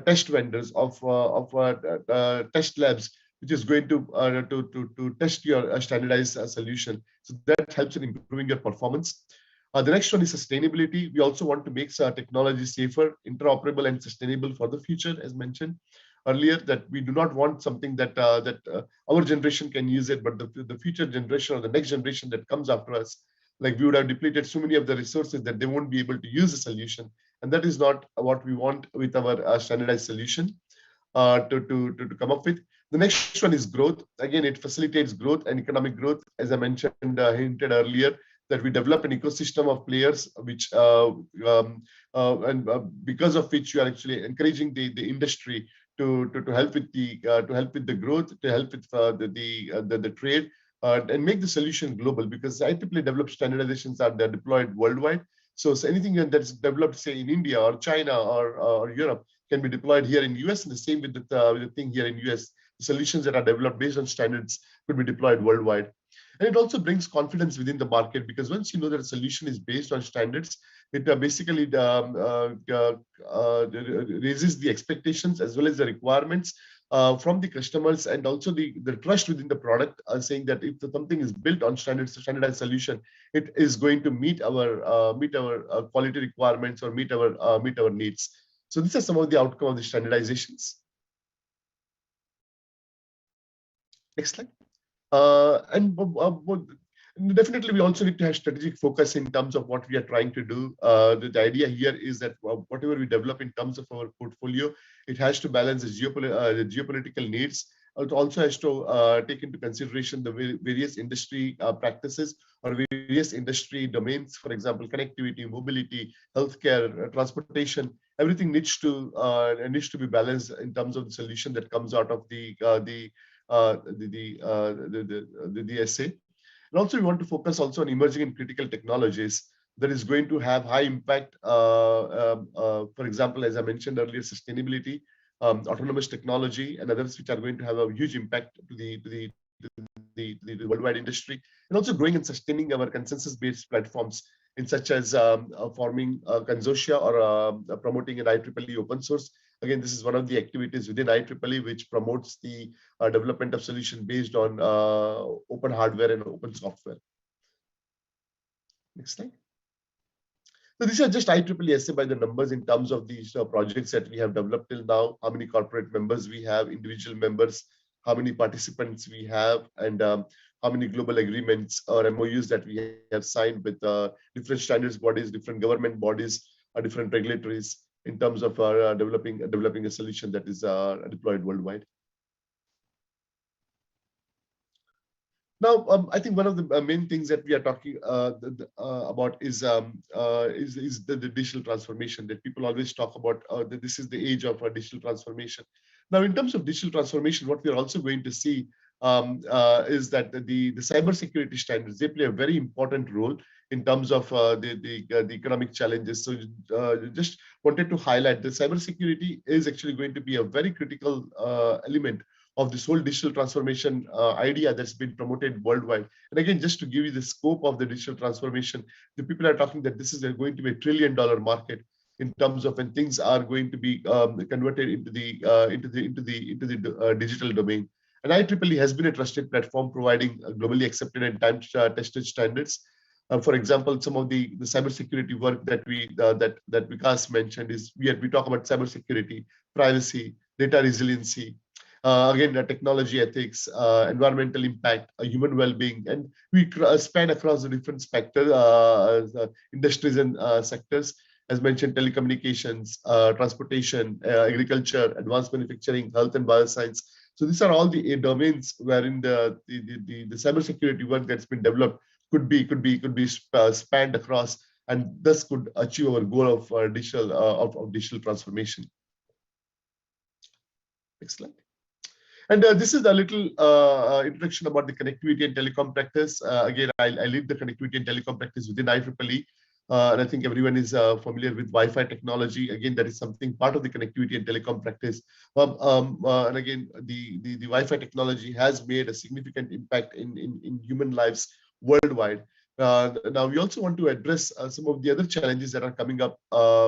test vendors, test labs, which is going to test your standardized solution. So that helps in improving your performance. The next one is sustainability. We also want to make technology safer, interoperable, and sustainable for the future, as mentioned earlier. That we do not want something that our generation can use it, but the future generation or the next generation that comes after us, like we would have depleted so many of the resources that they won't be able to use the solution, and that is not what we want with our standardized solution to come up with. The next one is growth. Again, it facilitates growth and economic growth, as I mentioned, hinted earlier, that we develop an ecosystem of players, which and because of which you are actually encouraging the industry to help with the growth, to help with the trade, and make the solution global, because IEEE developed standardizations are they're deployed worldwide. So anything that's developed, say, in India or China or Europe, can be deployed here in US, and the same with the thing here in US. The solutions that are developed based on standards could be deployed worldwide. And it also brings confidence within the market, because once you know that a solution is based on standards, it basically raises the expectations as well as the requirements from the customers, and also the trust within the product, saying that if something is built on standardized solution, it is going to meet our quality requirements or meet our needs. So these are some of the outcome of the standardizations. Next slide. And definitely, we also need to have strategic focus in terms of what we are trying to do. The idea here is that whatever we develop in terms of our portfolio, it has to balance the geopolitical needs. It also has to take into consideration the various industry practices or various industry domains. For example, connectivity, mobility, healthcare, transportation. Everything needs to be balanced in terms of the solution that comes out of the essay. And also, we want to focus also on emerging and critical technologies that is going to have high impact. For example, as I mentioned earlier, sustainability, autonomous technology, and others which are going to have a huge impact to the worldwide industry, and also growing and sustaining our consensus-based platforms in such as forming a consortia or promoting an IEEE open source. Again, this is one of the activities within IEEE which promotes the development of solution based on open hardware and open software. Next slide. So these are just IEEE essay by the numbers in terms of these projects that we have developed till now, how many corporate members we have, individual members, how many participants we have, and how many global agreements or MOUs that we have signed with different standards bodies, different government bodies, or different regulatories in terms of developing a solution that is deployed worldwide. Now, I think one of the main things that we are talking about is the digital transformation that people always talk about. That this is the age of digital transformation. Now, in terms of digital transformation, what we are also going to see is that the cybersecurity standards, they play a very important role in terms of the economic challenges. So just wanted to highlight that cybersecurity is actually going to be a very critical element of this whole digital transformation idea that's been promoted worldwide. And again, just to give you the scope of the digital transformation, the people are talking that this is going to be $1 trillion market in terms of when things are going to be converted into the digital domain. And IEEE has been a trusted platform providing globally accepted and time-tested standards. For example, some of the cybersecurity work that that Vikas mentioned is we talk about cybersecurity, privacy, data resiliency, again, technology ethics, environmental impact, human well-being, and we span across the different industries and sectors. As mentioned, telecommunications, transportation, agriculture, advanced manufacturing, health and bioscience. So these are all the domains wherein the cybersecurity work that's been developed could be spanned across, and thus could achieve our goal of digital transformation. Next slide. And this is a little introduction about the connectivity and telecom practice. Again, I lead the connectivity and telecom practice within IEEE. And I think everyone is familiar with Wi-Fi technology. Again, that is something part of the connectivity and telecom practice. And again, the Wi-Fi technology has made a significant impact in human lives worldwide. Now, we also want to address some of the other challenges that are coming up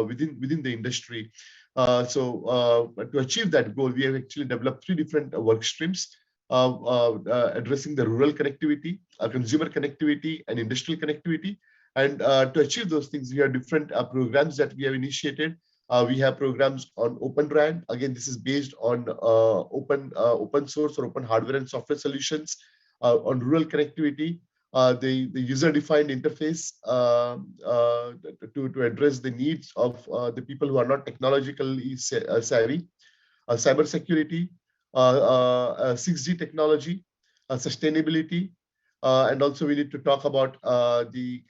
within the industry. To achieve that goal, we have actually developed 3 different work streams addressing the rural connectivity, consumer connectivity, and industrial connectivity. And to achieve those things, we have different programs that we have initiated. We have programs on Open RAN. Again, this is based on open source or open hardware and software solutions. On rural connectivity, the user-defined interface to address the needs of the people who are not technologically savvy, cybersecurity, 6G technology, sustainability, and also we need to talk about the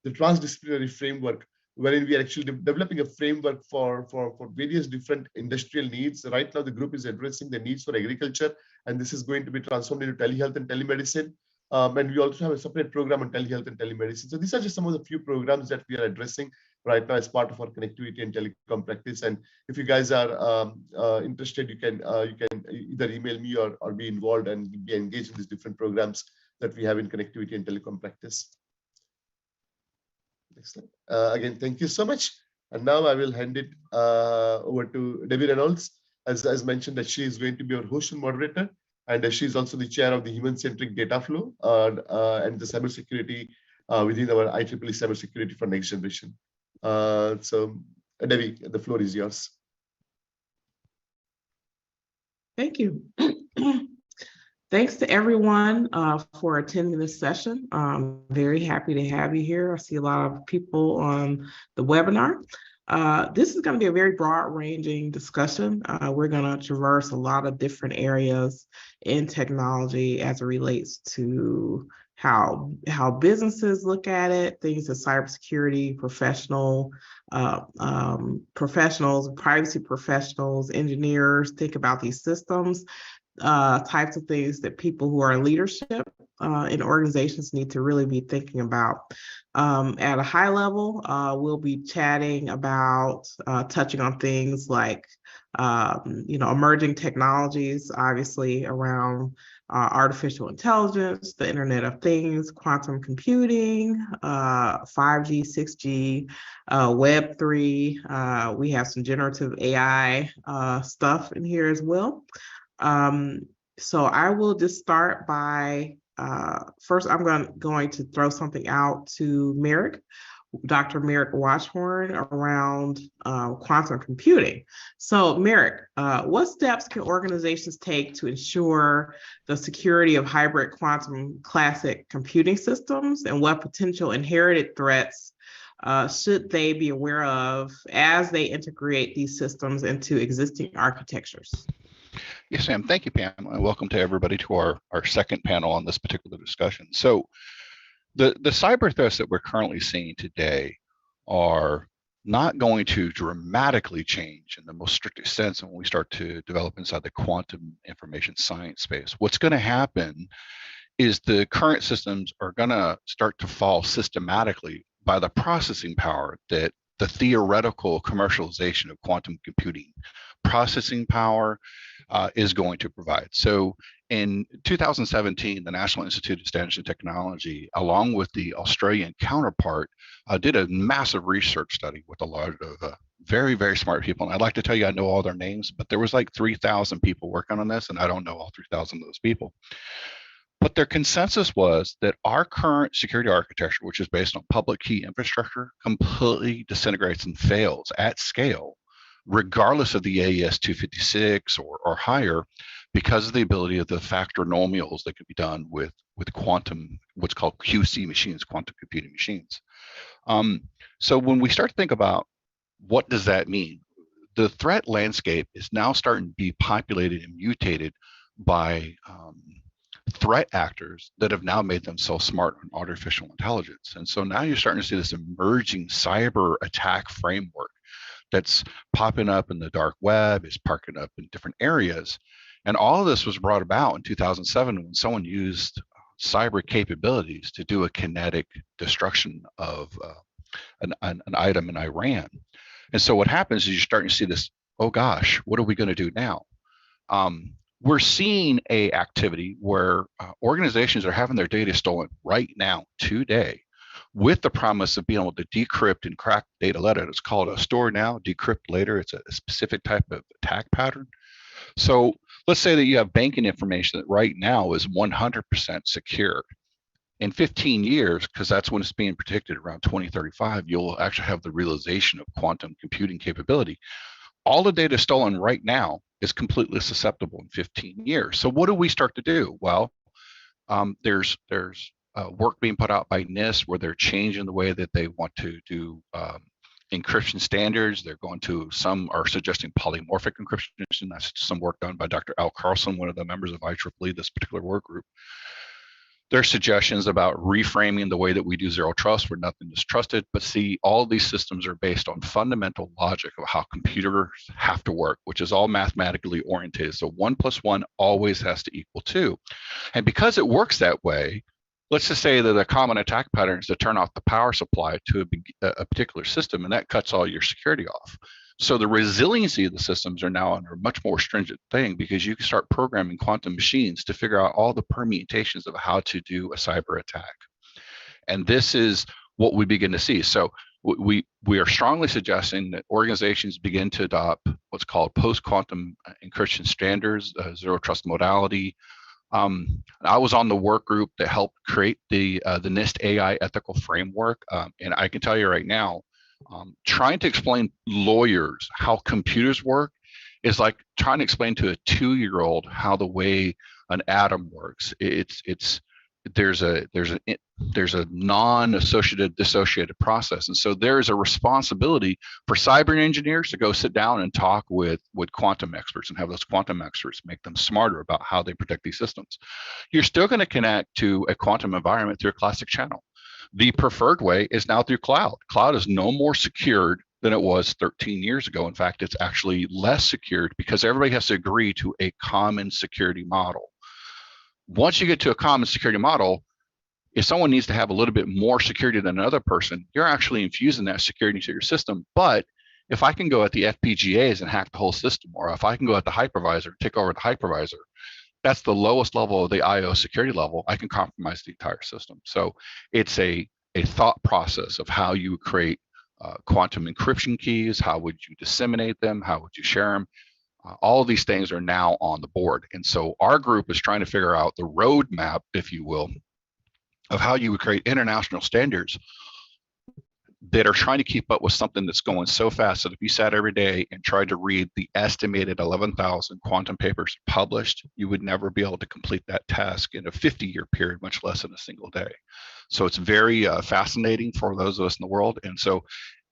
transdisciplinary framework, wherein we are actually developing a framework for various different industrial needs. Right now, the group is addressing the needs for agriculture, and this is going to be transformed into telehealth and telemedicine. And we also have a separate program on telehealth and telemedicine. So these are just some of the few programs that we are addressing right now as part of our connectivity and telecom practice. And if you guys are interested, you can either email me or be involved and be engaged in these different programs that we have in connectivity and telecom practice. Next slide. Again, thank you so much. And now I will hand it over to Debbie Reynolds. As mentioned, that she is going to be our host and moderator, and she's also the chair of the human-centric data flow and the cybersecurity within our IEEE cybersecurity for next generation. So, Debbie, the floor is yours. Thank you. Thanks to everyone for attending this session. I'm very happy to have you here. I see a lot of people on the webinar. This is going to be a very broad-ranging discussion. We're going to traverse a lot of different areas in technology as it relates to how businesses look at it, things that cybersecurity professionals, privacy professionals, engineers think about these systems, types of things that people who are in leadership in organizations need to really be thinking about. At a high level, we'll be chatting about touching on things like emerging technologies, obviously around artificial intelligence, the Internet of Things, quantum computing, 5G, 6G, Web3. We have some generative AI stuff in here as well. So I will just start by, first I'm going to throw something out to Merrick, Dr. Merrick Watchhorn, around quantum computing. So Merrick, what steps can organizations take to ensure the security of hybrid quantum classic computing systems, and what potential inherited threats should they be aware of as they integrate these systems into existing architectures? Yes, Sam. Thank you, Pam, and welcome to everybody to our second panel on this particular discussion. So the cyber threats that we're currently seeing today are not going to dramatically change in the most strictest sense when we start to develop inside the quantum information science space. What's going to happen is the current systems are going to start to fall systematically by the processing power that the theoretical commercialization of quantum computing processing power is going to provide. So in 2017, the National Institute of Standards and Technology, along with the Australian counterpart, did a massive research study with a lot of very, very smart people. And I'd like to tell you I know all their names, but there was like 3,000 people working on this, and I don't know all 3,000 of those people. But their consensus was that our current security architecture, which is based on public key infrastructure, completely disintegrates and fails at scale, regardless of the AES 256 or higher, because of the ability of the factorinomials that can be done with quantum, what's called QC machines, quantum computing machines. So when we start to think about what does that mean, the threat landscape is now starting to be populated and mutated by threat actors that have now made themselves smart on artificial intelligence. And so now you're starting to see this emerging cyber attack framework that's popping up in the dark web, is popping up in different areas. And all of this was brought about in 2007 when someone used cyber capabilities to do a kinetic destruction of an item in Iran. And so what happens is you're starting to see this, oh gosh, what are we going to do now? We're seeing a activity where organizations are having their data stolen right now, today, with the promise of being able to decrypt and crack data later. It's called a store now, decrypt later. It's a specific type of attack pattern. So let's say that you have banking information that right now is 100% secure. In 15 years, because that's when it's being predicted around 2035, you'll actually have the realization of quantum computing capability. All the data stolen right now is completely susceptible in 15 years. So what do we start to do? Well, there's work being put out by NIST where they're changing the way that they want to do encryption standards. They're going to, some are suggesting polymorphic encryption. That's some work done by Dr. Al Carlson, one of the members of IEEE, this particular work group. There's suggestions about reframing the way that we do zero trust, where nothing is trusted. But see, all these systems are based on fundamental logic of how computers have to work, which is all mathematically oriented. So 1 + 1 always has to equal 2. And because it works that way, let's just say that a common attack pattern is to turn off the power supply to a particular system, and that cuts all your security off. So the resiliency of the systems are now under a much more stringent thing, because you can start programming quantum machines to figure out all the permutations of how to do a cyber attack. And this is what we begin to see. So we are strongly suggesting that organizations begin to adopt what's called post-quantum encryption standards, zero trust modality. I was on the work group that helped create the NIST AI ethical framework. And I can tell you right now, trying to explain lawyers how computers work is like trying to explain to a 2-year-old how the way an atom works. There's a non-associated dissociated process, and so there is a responsibility for cyber engineers to go sit down and talk with quantum experts and have those quantum experts make them smarter about how they protect these systems. You're still going to connect to a quantum environment through a classic channel. The preferred way is now through cloud. Cloud is no more secured than it was 13 years ago. In fact, it's actually less secured because everybody has to agree to a common security model. Once you get to a common security model, if someone needs to have a little bit more security than another person, you're actually infusing that security into your system. But if I can go at the FPGAs and hack the whole system, or if I can go at the hypervisor, take over the hypervisor, that's the lowest level of the IO security level. I can compromise the entire system. So it's a thought process of how you create quantum encryption keys, how would you disseminate them, how would you share them. All of these things are now on the board. And so our group is trying to figure out the roadmap, if you will, of how you would create international standards that are trying to keep up with something that's going so fast that if you sat every day and tried to read the estimated 11,000 quantum papers published, you would never be able to complete that task in a 50-year period, much less in a single day. So it's very fascinating for those of us in the world. And so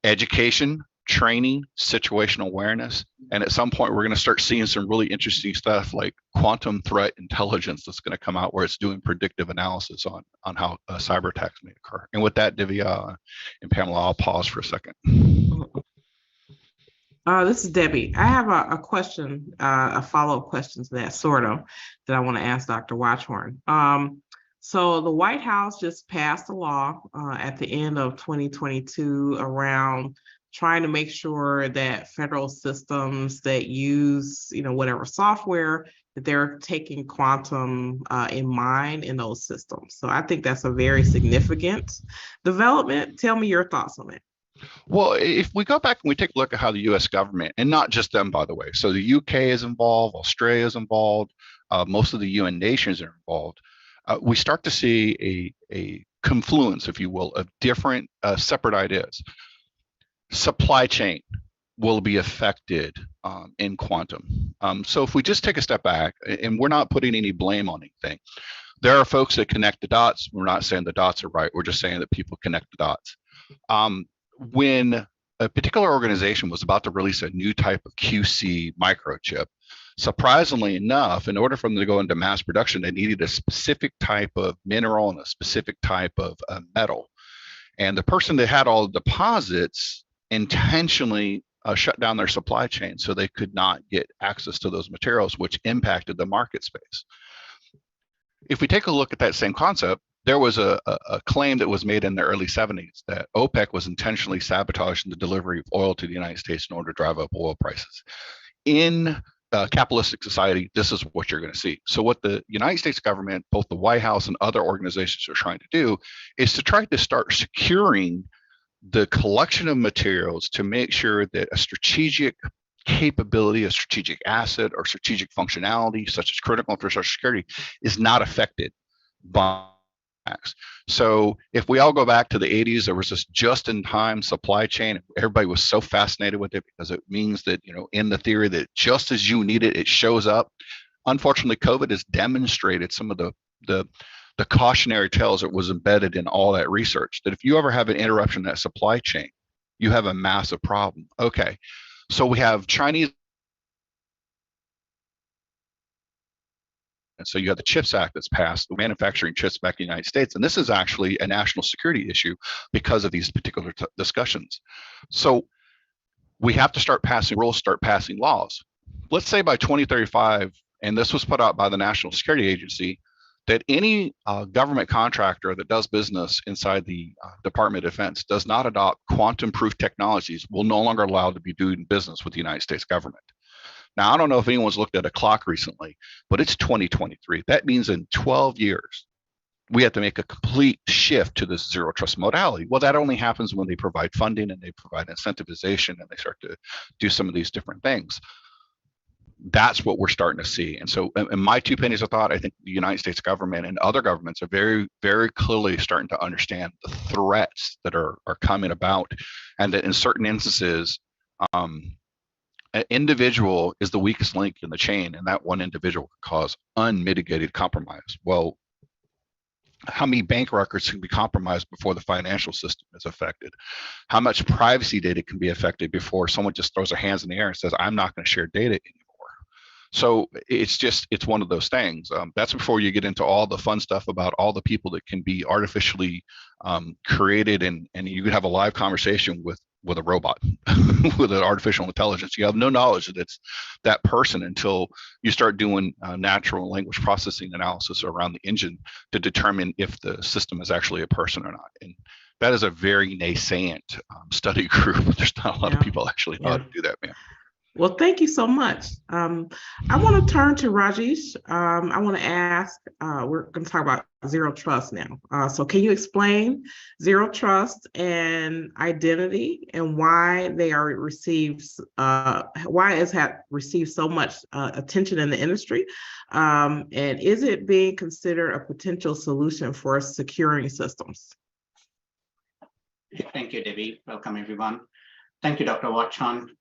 education, training, situational awareness, and at some point we're going to start seeing some really interesting stuff like quantum threat intelligence that's going to come out, where it's doing predictive analysis on how cyber attacks may occur. And with that, Divya and Pamela, I'll pause for a second. This is Debbie. I have a question, a follow-up question to that, sort of, that I want to ask Dr. Watchorn. So the White House just passed a law at the end of 2022 around trying to make sure that federal systems that use, whatever software, that they're taking quantum in mind in those systems. So I think that's a very significant development. Tell me your thoughts on it. Well, if we go back and we take a look at how the US government, and not just them, by the way, so the UK is involved, Australia is involved, most of the UN nations are involved, we start to see a confluence, if you will, of different separate ideas. Supply chain will be affected in quantum. So if we just take a step back, and we're not putting any blame on anything, there are folks that connect the dots. We're not saying the dots are right. We're just saying that people connect the dots. When a particular organization was about to release a new type of QC microchip, surprisingly enough, in order for them to go into mass production, they needed a specific type of mineral and a specific type of metal. And the person that had all the deposits intentionally shut down their supply chain so they could not get access to those materials, which impacted the market space. If we take a look at that same concept, there was a claim that was made in the early 70s that OPEC was intentionally sabotaging the delivery of oil to the United States in order to drive up oil prices. In capitalistic society, this is what you're going to see. So what the United States government, both the White House and other organizations are trying to do is to try to start securing the collection of materials to make sure that a strategic capability, a strategic asset, or strategic functionality, such as critical infrastructure security, is not affected by attacks. So if we all go back to the 80s, there was this just-in-time supply chain. Everybody was so fascinated with it because it means that, you know, in the theory that just as you need it, it shows up. Unfortunately, COVID has demonstrated some of the cautionary tales that was embedded in all that research, that if you ever have an interruption in that supply chain, you have a massive problem. Okay, so we have Chinese, and so you have the CHIPS Act that's passed, manufacturing chips back in the United States, and this is actually a national security issue because of these particular discussions. So we have to start passing rules, start passing laws. Let's say by 2035, and this was put out by the National Security Agency, that any government contractor that does business inside the Department of Defense does not adopt quantum-proof technologies will no longer allowed to be doing business with the United States government. Now, I don't know if anyone's looked at a clock recently, but it's 2023. That means in 12 years, we have to make a complete shift to this zero trust modality. Well, that only happens when they provide funding and they provide incentivization and they start to do some of these different things. That's what we're starting to see. And so in my 2 pennies of thought, I think the United States government and other governments are very, very clearly starting to understand the threats that are coming about, and that in certain instances, an individual is the weakest link in the chain, and that one individual can cause unmitigated compromise. Well, how many bank records can be compromised before the financial system is affected? How much privacy data can be affected before someone just throws their hands in the air and says, I'm not going to share data anymore? So it's one of those things. That's before you get into all the fun stuff about all the people that can be artificially created, and you could have a live conversation with a robot, with an artificial intelligence. You have no knowledge that it's that person until you start doing natural language processing analysis around the engine to determine if the system is actually a person or not. And that is a very nascent study group. There's not a lot of people actually know how to do that, man. Well, thank you so much. I want to turn to Rajesh. I want to ask, we're going to talk about zero trust now. So can you explain zero trust and identity and why they are received, why it's had received so much attention in the industry? And is it being considered a potential solution for securing systems? Thank you, Debbie. Welcome, everyone. Thank you, Dr. Watchon.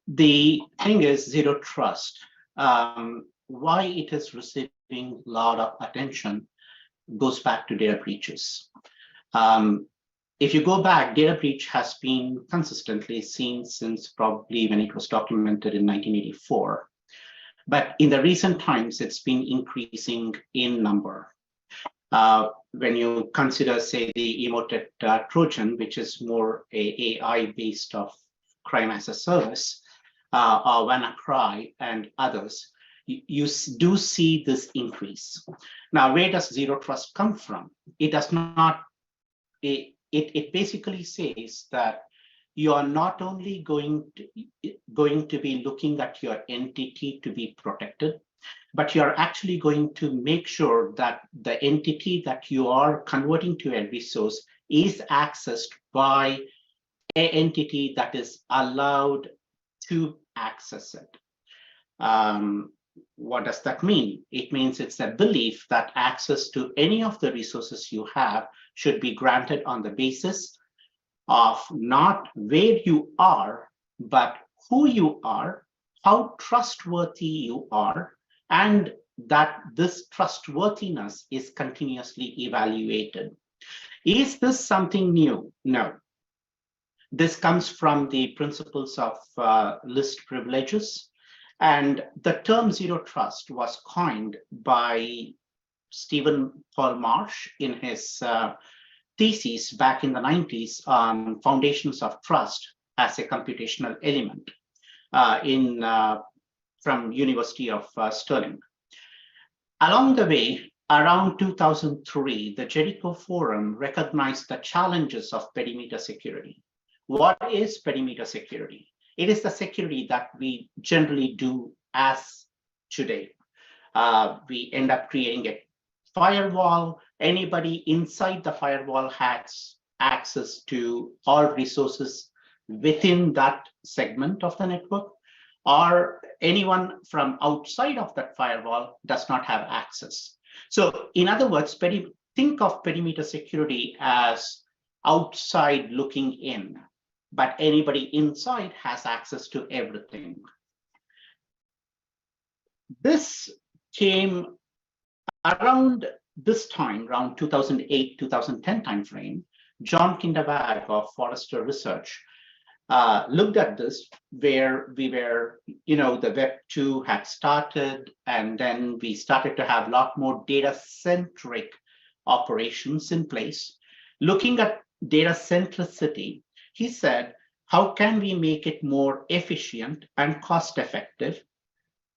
The thing is zero trust. Why it is receiving a lot of attention goes back to data breaches. If you go back, data breach has been consistently seen since probably when it was documented in 1984. But in the recent times, it's been increasing in number. When you consider, say, the emoted Trojan, which is more a AI-based of crime as a service, or WannaCry and others, you do see this increase. Now, where does zero trust come from? It does not, it basically says that you are not only going to be looking at your entity to be protected, but you're actually going to make sure that the entity that you are converting to a resource is accessed by an entity that is allowed to access it. What does that mean? It means it's a belief that access to any of the resources you have should be granted on the basis of not where you are, but who you are, how trustworthy you are, and that this trustworthiness is continuously evaluated. Is this something new? No. This comes from the principles of list privileges. And the term zero trust was coined by Stephen Paul Marsh in his thesis back in the 90s on foundations of trust as a computational element from University of Stirling. Along the way, around 2003, the Jericho Forum recognized the challenges of perimeter security. What is perimeter security? It is the security that we generally do as today. We end up creating a firewall. Anybody inside the firewall has access to all resources within that segment of the network, or anyone from outside of that firewall does not have access. So in other words, think of perimeter security as outside looking in, but anybody inside has access to everything. This came around this time, around 2008, 2010 timeframe. John Kinderwag of Forrester Research looked at this, where we were, the Web 2 had started, and then we started to have a lot more data-centric operations in place. Looking at data centricity, he said, how can we make it more efficient and cost-effective?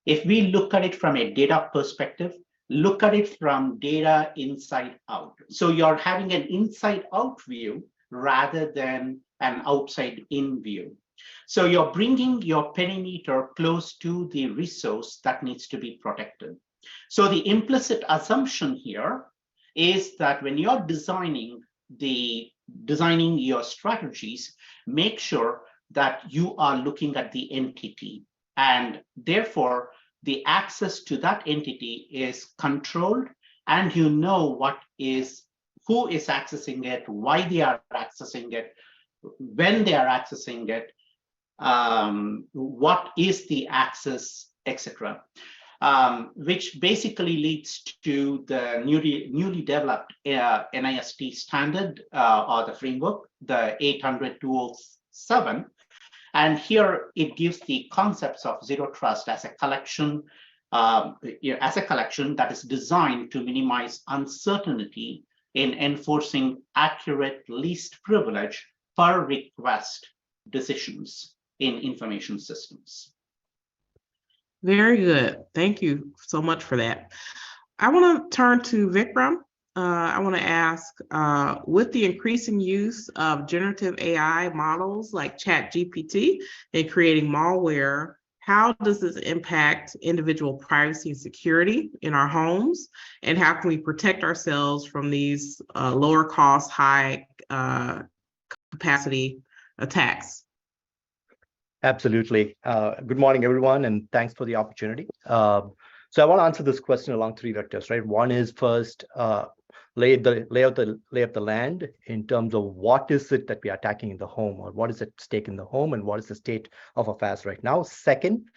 If we look at it from a data perspective, look at it from data inside out. So you're having an inside out view rather than an outside in view. So you're bringing your perimeter close to the resource that needs to be protected. So the implicit assumption here is that when you're designing your strategies, make sure that you are looking at the entity, and therefore the access to that entity is controlled, and you know who is accessing it, why they are accessing it, when they are accessing it, what is the access, etc. Which basically leads to the newly developed NIST standard or the framework, the 800-207. And here it gives the concepts of zero trust as a collection, that is designed to minimize uncertainty in enforcing accurate least privilege per request decisions in information systems. Very good. Thank you so much for that. I want to turn to Vikram. I want to ask, with the increasing use of generative AI models like ChatGPT in creating malware, how does this impact individual privacy and security in our homes? And how can we protect ourselves from these lower cost, high capacity attacks? Absolutely. Good morning, everyone, and thanks for the opportunity. So I want to answer this question along three vectors, right? One is first, lay up the land in terms of what is it that we are attacking in the home, or what is at stake in the home, and what is the state of affairs right now. Second,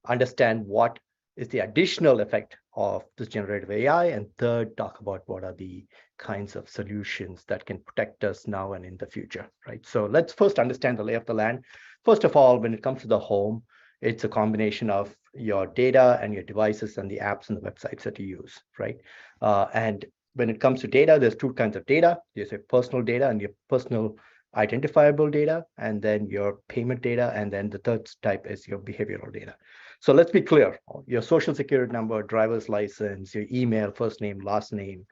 understand what is the additional effect of this generative AI. And third, talk about what are the kinds of solutions that can protect us now and in the future, right? So let's first understand the lay of the land. First of all, when it comes to the home, it's a combination of your data and your devices and the apps and the websites that you use, right? And when it comes to data, there's two kinds of data. There's your personal data and your personal identifiable data, and then your payment data, and then the third type is your behavioral data. So let's be clear, your social security number, driver's license, your email, first name, last name,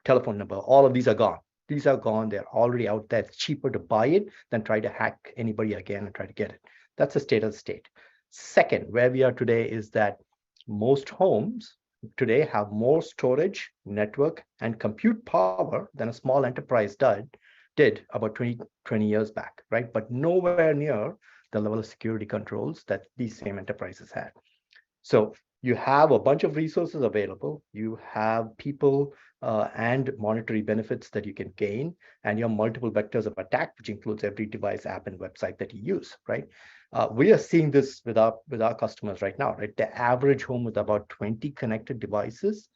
telephone number, all of these are gone. These are gone, they're already out there. It's cheaper to buy it than try to hack anybody again and try to get it. That's the state of the state. Second, where we are today is that most homes today have more storage, network, and compute power than a small enterprise did about 20 years back, right? But nowhere near the level of security controls that these same enterprises had. So you have a bunch of resources available, you have people and monetary benefits that you can gain, and you have multiple vectors of attack, which includes every device, app, and website that you use, right? We are seeing this with our customers right now, right? The average home with about 20 connected devices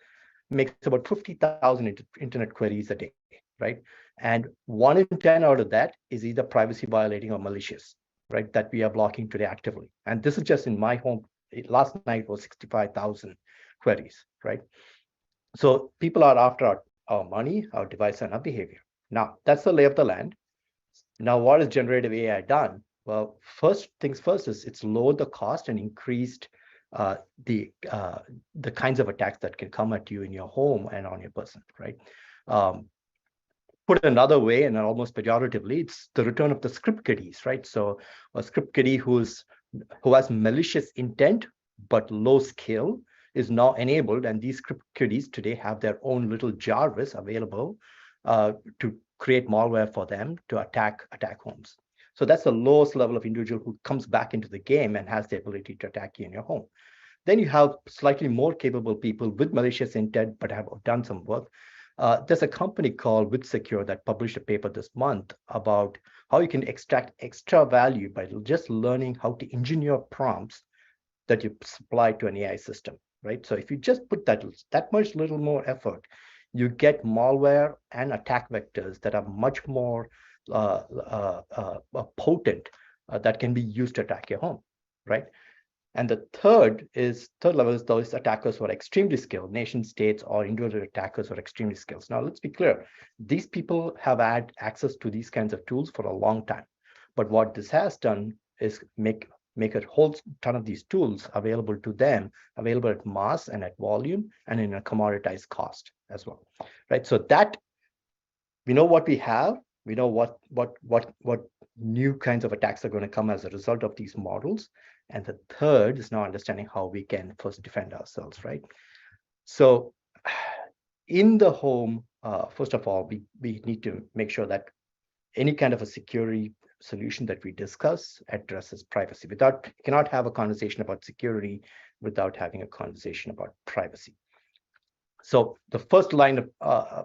makes about 50,000 internet queries a day, right? And 1 in 10 out of that is either privacy violating or malicious, right? That we are blocking today actively. And this is just in my home. Last night was 65,000 queries, right? So people are after our money, our device, and our behavior. Now, that's the lay of the land. Now, what has generative AI done? Well, first things first is it's lowered the cost and increased the kinds of attacks that can come at you in your home and on your person, right? Put another way, and almost pejoratively, it's the return of the script kiddies, right? So a script kiddie who has malicious intent but low skill is now enabled, and these script kiddies today have their own little Jarvis available to create malware for them to attack homes. So that's the lowest level of individual who comes back into the game and has the ability to attack you in your home. Then you have slightly more capable people with malicious intent but have done some work. There's a company called WithSecure that published a paper this month about how you can extract extra value by just learning how to engineer prompts that you supply to an AI system, right? So if you just put that much little more effort, you get malware and attack vectors that are much more potent that can be used to attack your home, right? And the third level is those attackers who are extremely skilled, nation states or individual attackers who are extremely skilled. Now, let's be clear. These people have had access to these kinds of tools for a long time. But what this has done is make a whole ton of these tools available to them, available at mass and at volume and in a commoditized cost as well, right? So that we know what we have. We know what new kinds of attacks are going to come as a result of these models. And the third is now understanding how we can first defend ourselves, right? So in the home, first of all, we need to make sure that any kind of a security solution that we discuss addresses privacy. You cannot have a conversation about security without having a conversation about privacy. So the first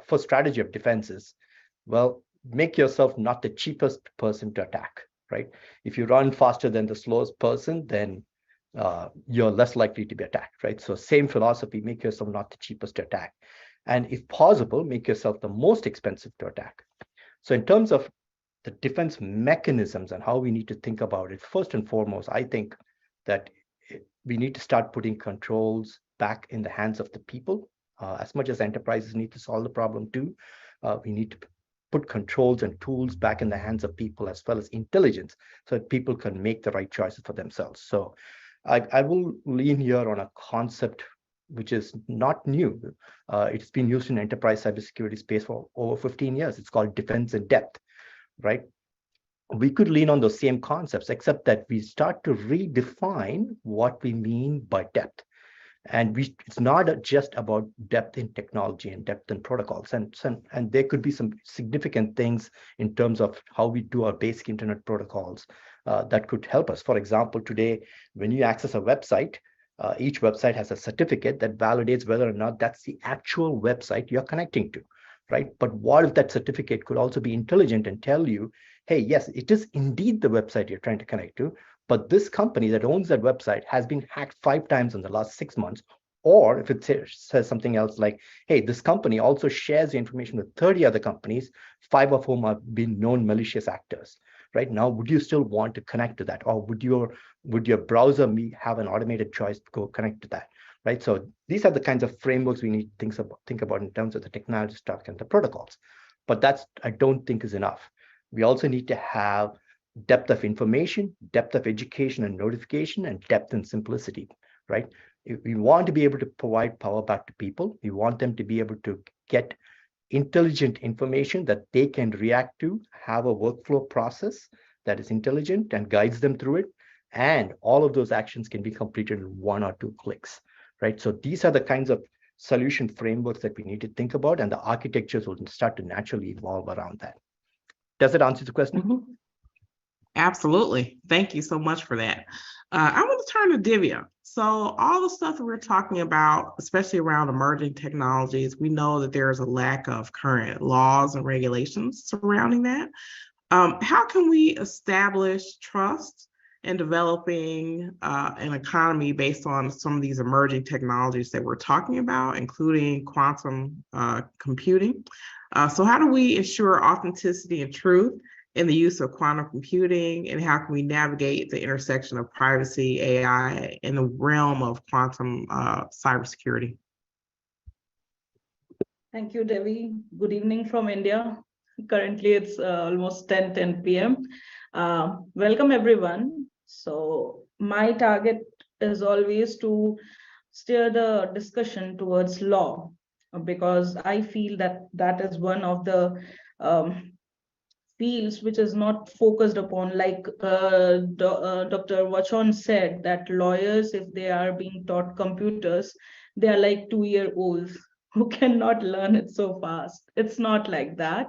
first strategy of defense is, well, make yourself not the cheapest person to attack, right? If you run faster than the slowest person, then you're less likely to be attacked, right? So same philosophy, make yourself not the cheapest to attack. And if possible, make yourself the most expensive to attack. So in terms of the defense mechanisms and how we need to think about it, first and foremost, I think that we need to start putting controls back in the hands of the people. As much as enterprises need to solve the problem too, we need to put controls and tools back in the hands of people as well as intelligence so that people can make the right choices for themselves. So I will lean here on a concept which is not new. It's been used in enterprise cybersecurity space for over 15 years. It's called defense in depth, right? We could lean on those same concepts, except that we start to redefine what we mean by depth. And it's not just about depth in technology and depth in protocols. And there could be some significant things in terms of how we do our basic internet protocols that could help us. For example, today, when you access a website, each website has a certificate that validates whether or not that's the actual website you're connecting to, right? But what if that certificate could also be intelligent and tell you, hey, yes, it is indeed the website you're trying to connect to, but this company that owns that website has been hacked 5 times in the last 6 months. Or if it says something else like, hey, this company also shares the information with 30 other companies, 5 of whom have been known malicious actors, right? Now, would you still want to connect to that? Or would your browser have an automated choice to go connect to that, right? So these are the kinds of frameworks we need to think about in terms of the technology stack and the protocols. But that's, I don't think, is enough. We also need to have depth of information, depth of education and notification, and depth and simplicity, right? If we want to be able to provide power back to people, we want them to be able to get intelligent information that they can react to, have a workflow process that is intelligent and guides them through it. And all of those actions can be completed in 1 or 2 clicks, right? So these are the kinds of solution frameworks that we need to think about, and the architectures will start to naturally evolve around that. Does it answer the question? Mm-hmm. Absolutely. Thank you so much for that. I want to turn to Divya. So all the stuff that we're talking about, especially around emerging technologies, we know that there is a lack of current laws and regulations surrounding that. How can we establish trust in developing an economy based on some of these emerging technologies that we're talking about, including quantum computing? So how do we ensure authenticity and truth in the use of quantum computing, and how can we navigate the intersection of privacy, AI, in the realm of quantum cybersecurity? Thank you, Devi. Good evening from India. Currently, it's almost 10 p.m. Welcome, everyone. So my target is always to steer the discussion towards law, because I feel that that is one of the fields which is not focused upon, like Dr. Vachon said, that lawyers, if they are being taught computers, they are like 2-year-olds who cannot learn it so fast. It's not like that.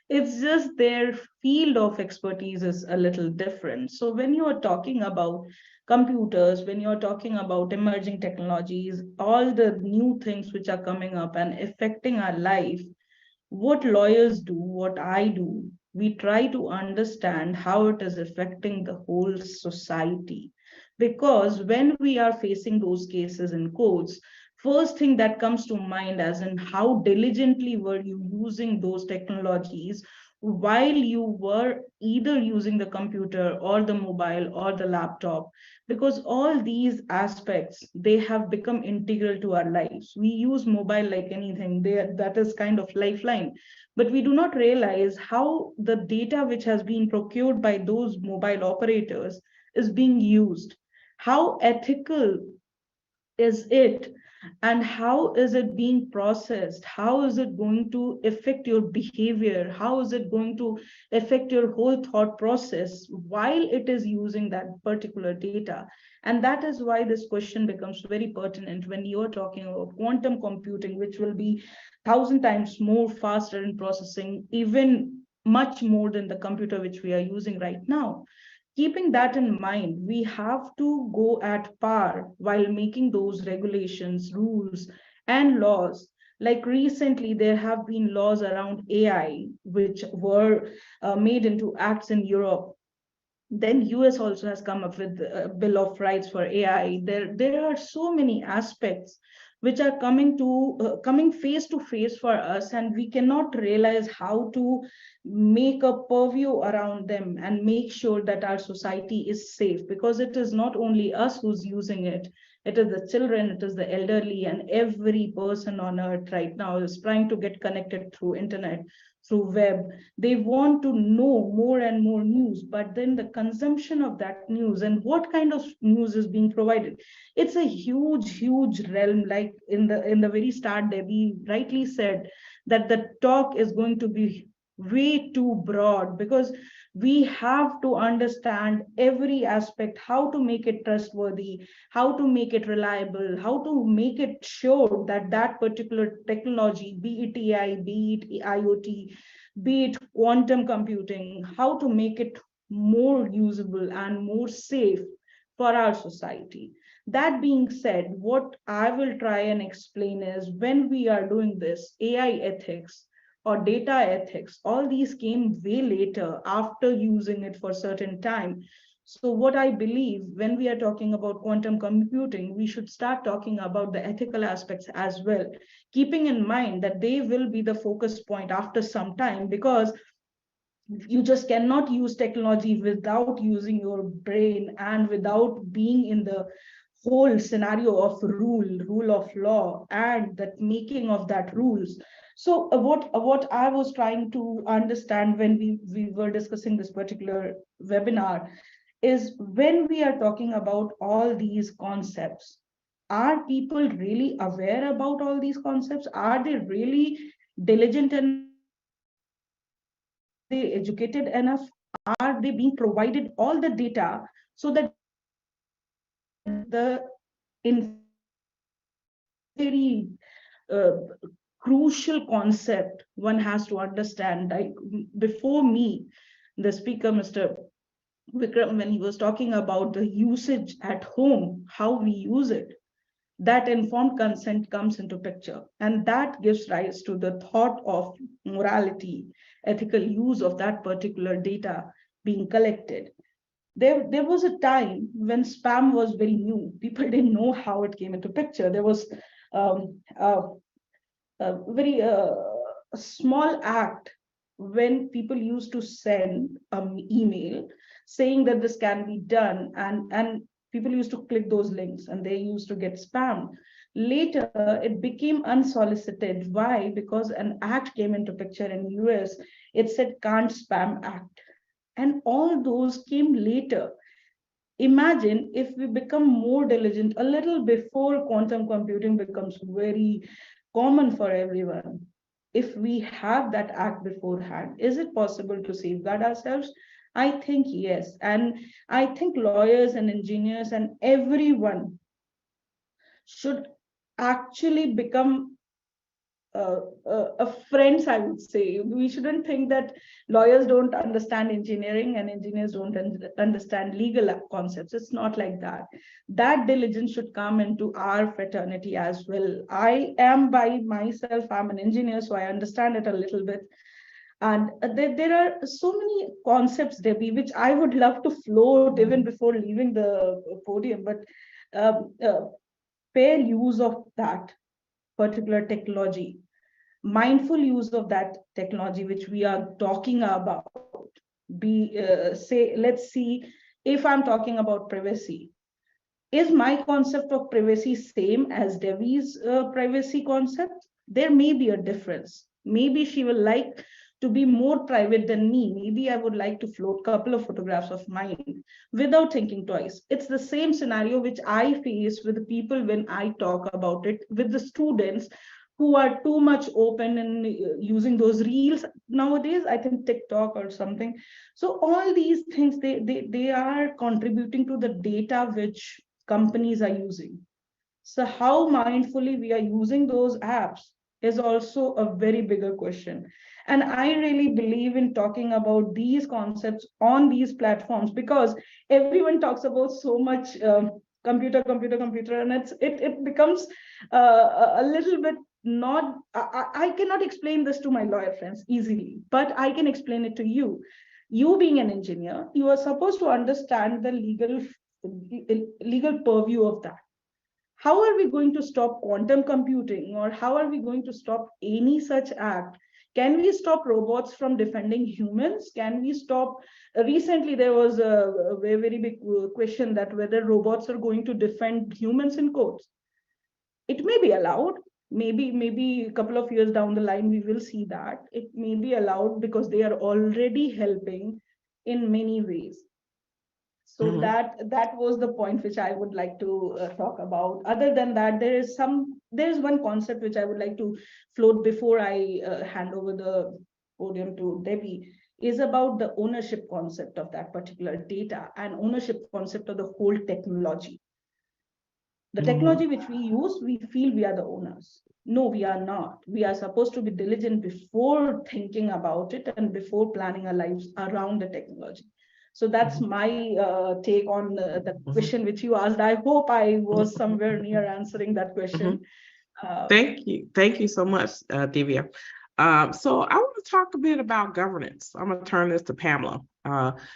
It's just their field of expertise is a little different. So when you are talking about computers, when you're talking about emerging technologies, all the new things which are coming up and affecting our life, what lawyers do, what I do, we try to understand how it is affecting the whole society. Because when we are facing those cases in courts, first thing that comes to mind as in how diligently were you using those technologies while you were either using the computer or the mobile or the laptop, because all these aspects, they have become integral to our lives. We use mobile like anything, that is kind of lifeline, but we do not realize how the data which has been procured by those mobile operators is being used. How ethical is it, and how is it being processed? How is it going to affect your behavior? How is it going to affect your whole thought process while it is using that particular data? And that is why this question becomes very pertinent when you're talking about quantum computing, which will be 1,000 times more faster in processing, even much more than the computer which we are using right now. Keeping that in mind, we have to go at par while making those regulations, rules, and laws. Like recently, there have been laws around AI, which were made into acts in Europe. Then US also has come up with a Bill of Rights for AI. There are so many aspects which are coming face to face for us, and we cannot realize how to make a purview around them and make sure that our society is safe, because it is not only us who's using it. It is the children, it is the elderly, and every person on earth right now is trying to get connected through internet, through web. They want to know more and more news, but then the consumption of that news and what kind of news is being provided, it's a huge realm. Like in the very start, Debbie rightly said that the talk is going to be way too broad, because we have to understand every aspect, how to make it trustworthy, how to make it reliable, how to make it sure that that particular technology, be it AI, be it IoT, be it quantum computing, how to make it more usable and more safe for our society. That being said, what I will try and explain is, when we are doing this, AI ethics or data ethics, all these came way later after using it for a certain time. So what I believe, when we are talking about quantum computing, we should start talking about the ethical aspects as well, keeping in mind that they will be the focus point after some time, because you just cannot use technology without using your brain and without being in the whole scenario of rule of law, and that making of that rules. So what I was trying to understand when we were discussing this particular webinar is, when we are talking about all these concepts, are people really aware about all these concepts? Are they really diligent enough? Are they educated enough? Are they being provided all the data so that the very uh, crucial concept one has to understand? Like before me, the speaker, Mr. Vikram, when he was talking about the usage at home, how we use it, that informed consent comes into picture, and that gives rise to the thought of morality, ethical use of that particular data being collected. There was a time when spam was very new. People didn't know how it came into picture. There was um, uh, a very small act when people used to send email saying that this can be done, and people used to click those links and they used to get spammed. Later it became unsolicited. Why? Because an act came into picture in US. It said can't spam act, and all those came later. Imagine if we become more diligent a little before quantum computing becomes very common for everyone. if we have that act beforehand, is it possible to safeguard ourselves? I think yes. And I think lawyers and engineers and everyone should actually become friends, I would say. We shouldn't think that lawyers don't understand engineering and engineers don't understand legal concepts. It's not like that. That diligence should come into our fraternity as well. I am by myself, I'm an engineer, so I understand it a little bit. And there are so many concepts, Debbie, which I would love to float even before leaving the podium, but fair use of that particular technology, mindful use of that technology which we are talking about. Let's see, if I'm talking about privacy, is my concept of privacy same as Devi's privacy concept? There may be a difference. Maybe she will like to be more private than me. Maybe I would like to float a couple of photographs of mine without thinking twice. It's the same scenario which I face with the people when I talk about it with the students who are too much open and using those reels nowadays. I think TikTok or something. So all these things, they are contributing to the data which companies are using. So how mindfully we are using those apps is also a very bigger question. And I really believe in talking about these concepts on these platforms, because everyone talks about so much computer, and it becomes a little bit not, I cannot explain this to my lawyer friends easily, but I can explain it to you. You being an engineer, you are supposed to understand the legal purview of that. How are we going to stop quantum computing, or how are we going to stop any such act? Can we stop robots from defending humans? Can we stop? Recently, there was a very, very big question that whether robots are going to defend humans in courts. It may be allowed. Maybe a couple of years down the line, we will see that. It may be allowed because they are already helping in many ways. So that was the point which I would like to talk about. Other than that, there's one concept which I would like to float before I hand over the podium to Debbie, is about the ownership concept of that particular data and ownership concept of the whole technology. The technology which we use, we feel we are the owners. No, we are not. We are supposed to be diligent before thinking about it and before planning our lives around the technology. So that's my take on the question which you asked. I hope I was somewhere near answering that question. Thank you so much, Divya. So I want to talk a bit about governance. I'm going to turn this to Pamela.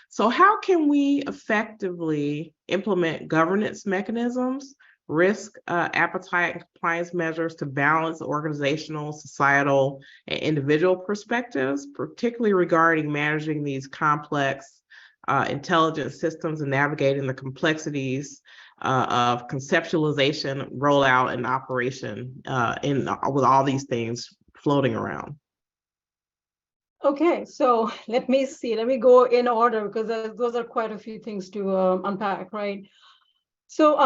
So how can we effectively implement governance mechanisms, risk appetite and compliance measures to balance organizational, societal, and individual perspectives, particularly regarding managing these complex intelligent systems and navigating the complexities of conceptualization, rollout, and operation with all these things floating around? Okay, so let me see. Let me go in order, because those are quite a few things to unpack, right? So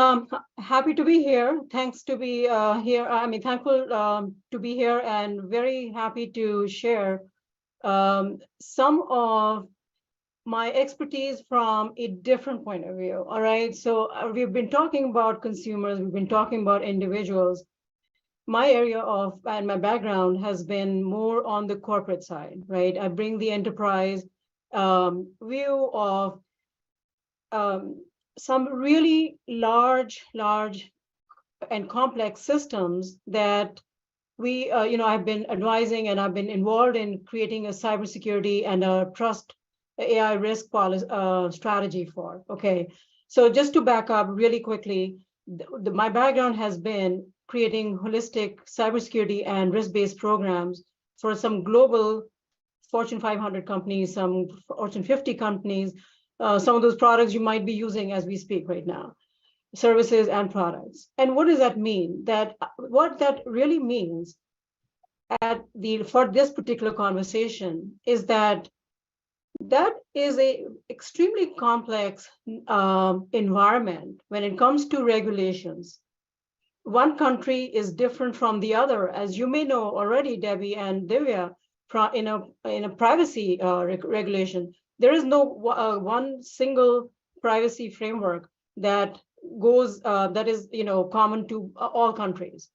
happy to be here. Thanks to be here. Thankful to be here, and very happy to share some of my expertise from a different point of view. All right. So we've been talking about consumers. We've been talking about individuals. My area of and my background has been more on the corporate side, right? I bring the enterprise view of some really large and complex systems that we, I've been advising, and I've been involved in creating a cybersecurity and a trust AI risk policy strategy for. Okay, so just to back up really quickly, my background has been creating holistic cybersecurity and risk-based programs for some global Fortune 500 companies, some Fortune 50 companies, some of those products you might be using as we speak right now, services and products. And what does that mean? What that really means for this particular conversation is that is a extremely complex environment when it comes to regulations, one country is different from the other, as you may know already, Debbie and Divya, in a privacy regulation. There is no one single privacy framework that goes that is common to all countries.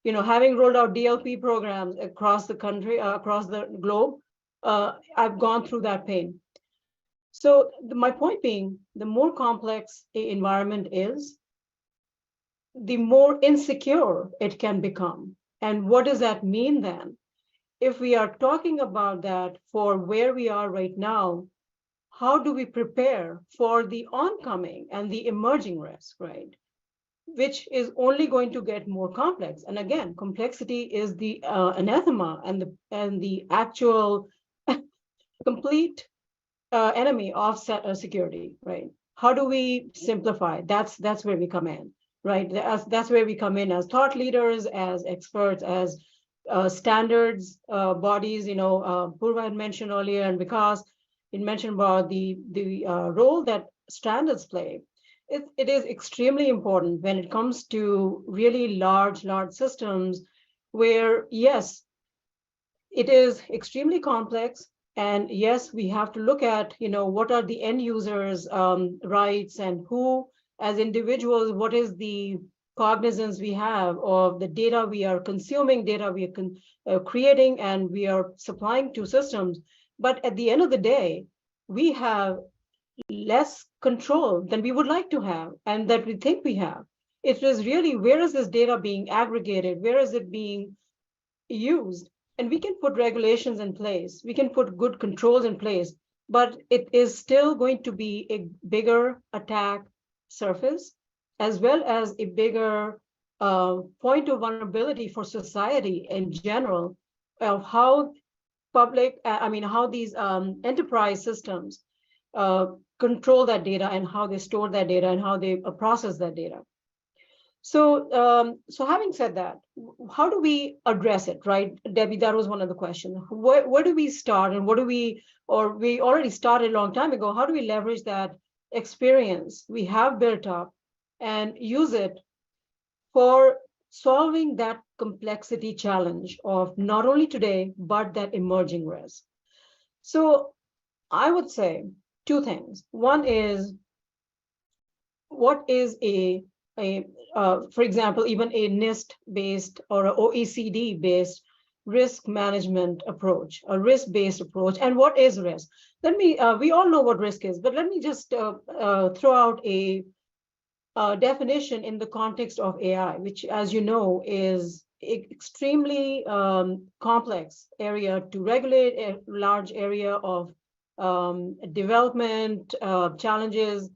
Having rolled out DLP programs across the country, across the globe, I've gone through that pain. So my point being, the more complex an environment is, the more insecure it can become. And what does that mean then? If we are talking about that for where we are right now, how do we prepare for the oncoming and the emerging risk, right? Which is only going to get more complex. And again, complexity is the anathema and the actual complete enemy of security, right? How do we simplify? That's where we come in, right? That's where we come in as thought leaders, as experts, as standards bodies. Purva had mentioned earlier, and Vikas had mentioned about the role that standards play. It is extremely important when it comes to really large systems where, yes, it is extremely complex. And yes, we have to look at, what are the end users' rights, and who, as individuals, what is the cognizance we have of the data we are consuming, data we are creating, and we are supplying to systems. But at the end of the day, we have less control than we would like to have, and that we think we have. It is really, where is this data being aggregated? Where is it being used? And we can put regulations in place, we can put good controls in place, but it is still going to be a bigger attack surface, as well as a bigger point of vulnerability for society in general, of how how these enterprise systems control that data, and how they store that data, and how they process that data. So, having said that, how do we address it, right? Debbie, that was one of the questions. Where do we start, and we already started a long time ago, how do we leverage that experience we have built up and use it for solving that complexity challenge of not only today, but that emerging risk? So I would say two things. One is, what is for example, even a NIST-based or an OECD-based risk management approach, a risk-based approach, and what is risk? We all know what risk is, but let me just throw out a definition in the context of AI, which, as you know, is extremely complex area to regulate, a large area of development challenges,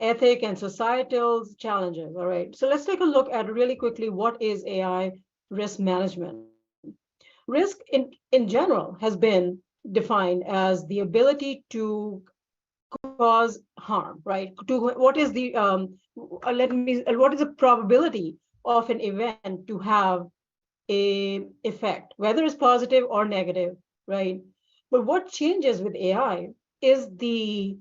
ethic and societal challenges. All right, so let's take a look at really quickly, what is AI risk management? Risk in general has been defined as the ability to cause harm, right? What is the what is the probability of an event to have a effect, whether it's positive or negative, right? But what changes with AI is the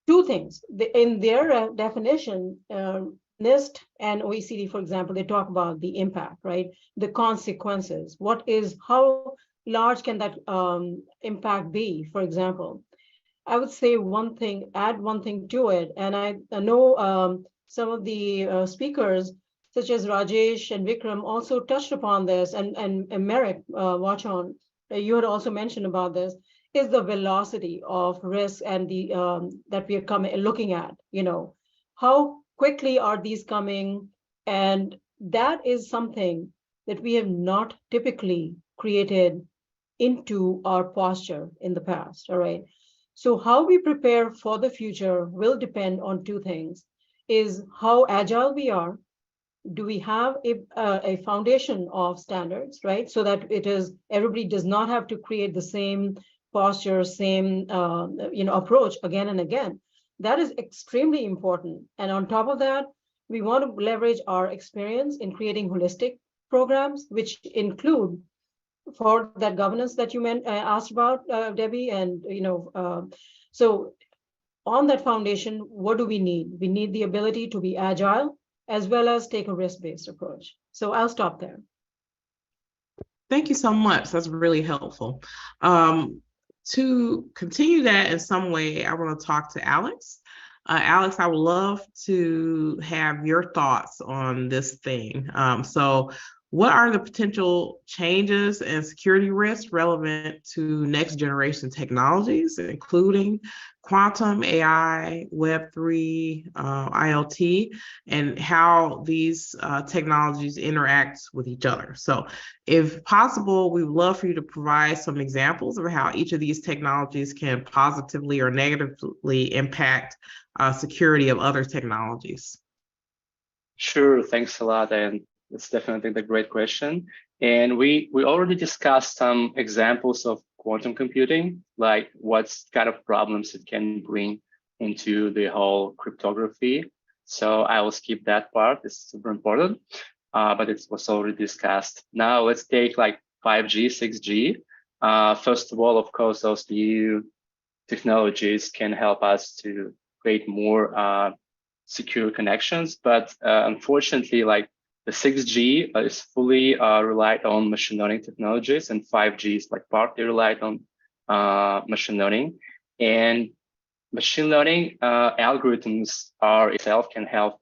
two things. In their definition, NIST and OECD, for example, they talk about the impact, right? The consequences. How large can that impact be, for example? I would say add one thing to it. And I know some of the speakers, such as Rajesh and Vikram, also touched upon this, and Merrick Watchon, you had also mentioned about this, is the velocity of risk and the that we are looking at. How quickly are these coming? And that is something that we have not typically created into our posture in the past. All right. So how we prepare for the future will depend on two things: is how agile we are. Do we have a foundation of standards, right? So that everybody does not have to create the same posture, same approach again and again. That is extremely important. And on top of that, we want to leverage our experience in creating holistic programs, which include, for that governance that you asked about, Debbie, and so on that foundation, what do we need? We need the ability to be agile. as well as take a risk-based approach. So I'll stop there. Thank you so much. That's really helpful. To continue that in some way, I want to talk to Alex. Alex, I would love to have your thoughts on this thing. So what are the potential changes and security risks relevant to next generation technologies, including quantum, AI, Web3, IoT, and how these technologies interact with each other? So if possible, we would love for you to provide some examples of how each of these technologies can positively or negatively impact security of other technologies. Sure, thanks a lot, and it's definitely a great question. And we already discussed some examples of quantum computing, like what kind of problems it can bring into the whole cryptography. So I will skip that part. It's super important, but it was already discussed. Now let's take like 5G, 6G. First of all, of course, those new technologies can help us to create more secure connections, but unfortunately, like the 6G is fully relied on machine learning technologies, and 5G is like partly relied on machine learning. And machine learning algorithms itself can have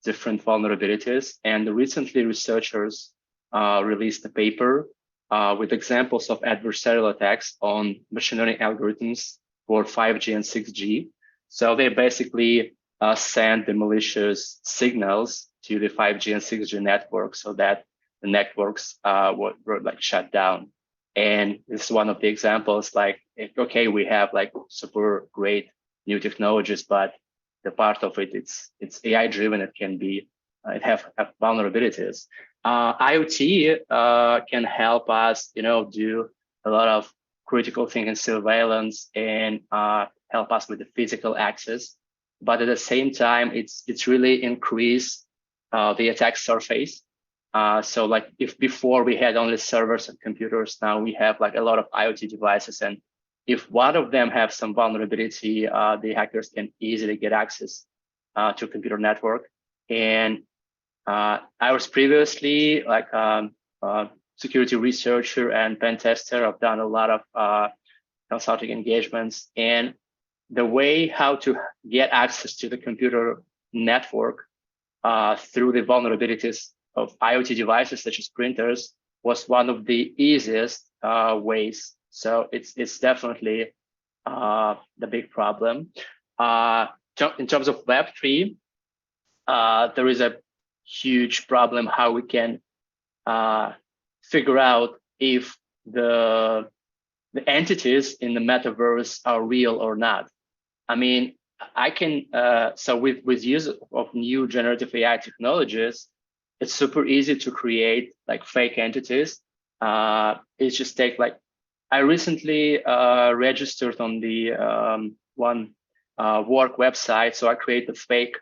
different vulnerabilities. And recently, researchers released a paper with examples of adversarial attacks on machine learning algorithms for 5G and 6G. So they basically send the malicious signals to the 5G and 6G network so that the networks were like shut down. And this is one of the examples, like, okay, we have like super great new technologies, but the part of it, it's AI driven. It can be, it have vulnerabilities. IoT can help us, do a lot of critical thinking surveillance and help us with the physical access. But at the same time, it's really increased the attack surface. So like if before we had only servers and computers, now we have like a lot of IoT devices. And if one of them have some vulnerability, the hackers can easily get access to a computer network. And I was previously like security researcher and pen tester. I've done a lot of consulting engagements, and the way how to get access to the computer network through the vulnerabilities of IoT devices such as printers was one of the easiest ways. So it's definitely the big problem. In terms of Web3, there is a huge problem how we can figure out if the entities in the metaverse are real or not. I mean, I can, so with use of new generative AI technologies, it's super easy to create like fake entities. It just take like, I recently registered on the one work website. So I create a fake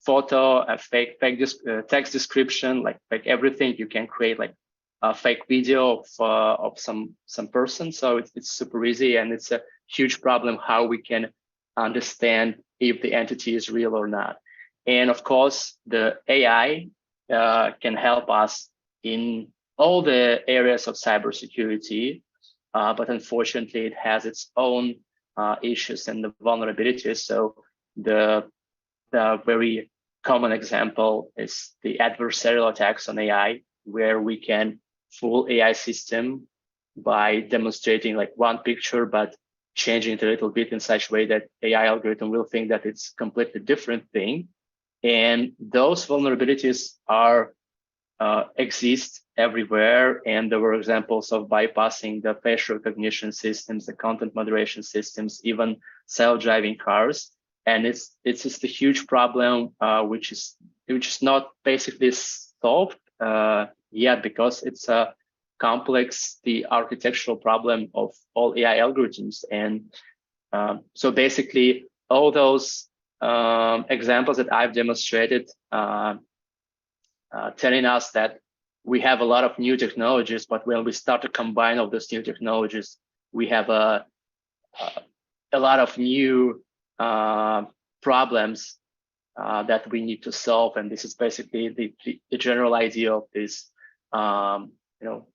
photo, a fake text description, like everything. You can create like a fake video of some person. So it's super easy, and it's a huge problem how we can understand if the entity is real or not. And of course, the AI can help us in all the areas of cybersecurity, but unfortunately, it has its own issues and the vulnerabilities. So the very common example is the adversarial attacks on AI, where we can fool AI system by demonstrating like one picture, but changing it a little bit in such a way that AI algorithm will think that it's completely different thing. And those vulnerabilities are exist everywhere. And there were examples of bypassing the facial recognition systems, the content moderation systems, even self-driving cars. And it's just a huge problem, which is not basically solved yet, because it's a complex, the architectural problem of all AI algorithms. And so basically all those examples that I've demonstrated telling us that we have a lot of new technologies, but when we start to combine all those new technologies, we have a lot of new problems that we need to solve. And this is basically the general idea of this,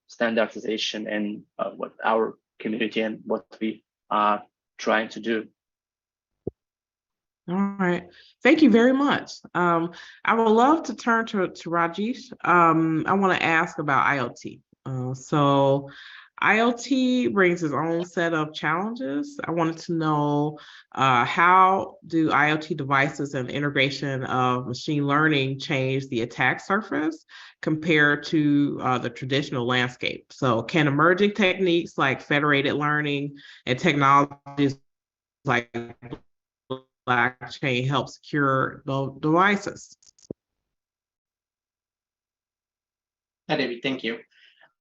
standardization and what our community and what we are trying to do. All right. Thank you very much. I would love to turn to Rajesh. I want to ask about IoT. So IoT brings its own set of challenges. I wanted to know how do IoT devices and integration of machine learning change the attack surface compared to the traditional landscape? So can emerging techniques like federated learning and technologies like blockchain help secure the devices? Hi, Debbie, thank you.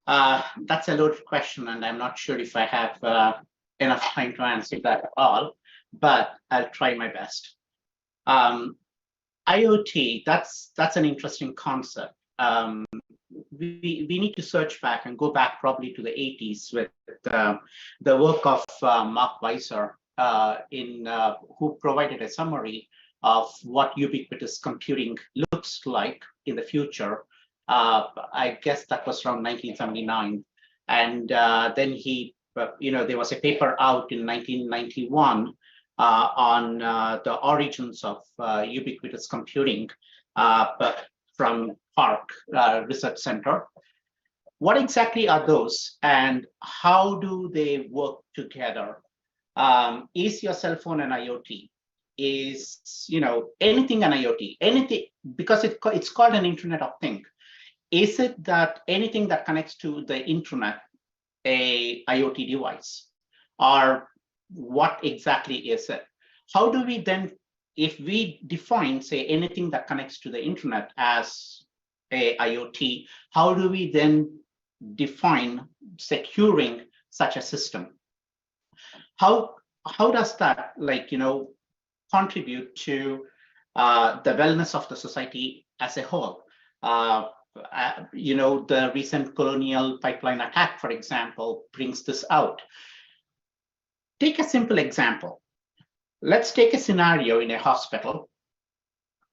That's a loaded question, and I'm not sure if I have enough time to answer that all, but I'll try my best. IoT, that's an interesting concept. We need to search back and go back probably to the 80s with the work of Mark Weiser, who provided a summary of what ubiquitous computing looks like in the future. I guess that was around 1979. And then there was a paper out in 1991 on the origins of ubiquitous computing from Park Research Center. What exactly are those, and how do they work together? Is your cell phone an IoT? Is anything an IoT? Anything, because it's called an Internet of Things. Is it that anything that connects to the internet a IoT device, or what exactly is it? How do we then, if we define, say, anything that connects to the internet as a IoT, how do we then define securing such a system? How does that contribute to the wellness of the society as a whole? The recent Colonial Pipeline attack, for example, brings this out. Take a simple example. Let's take a scenario in a hospital.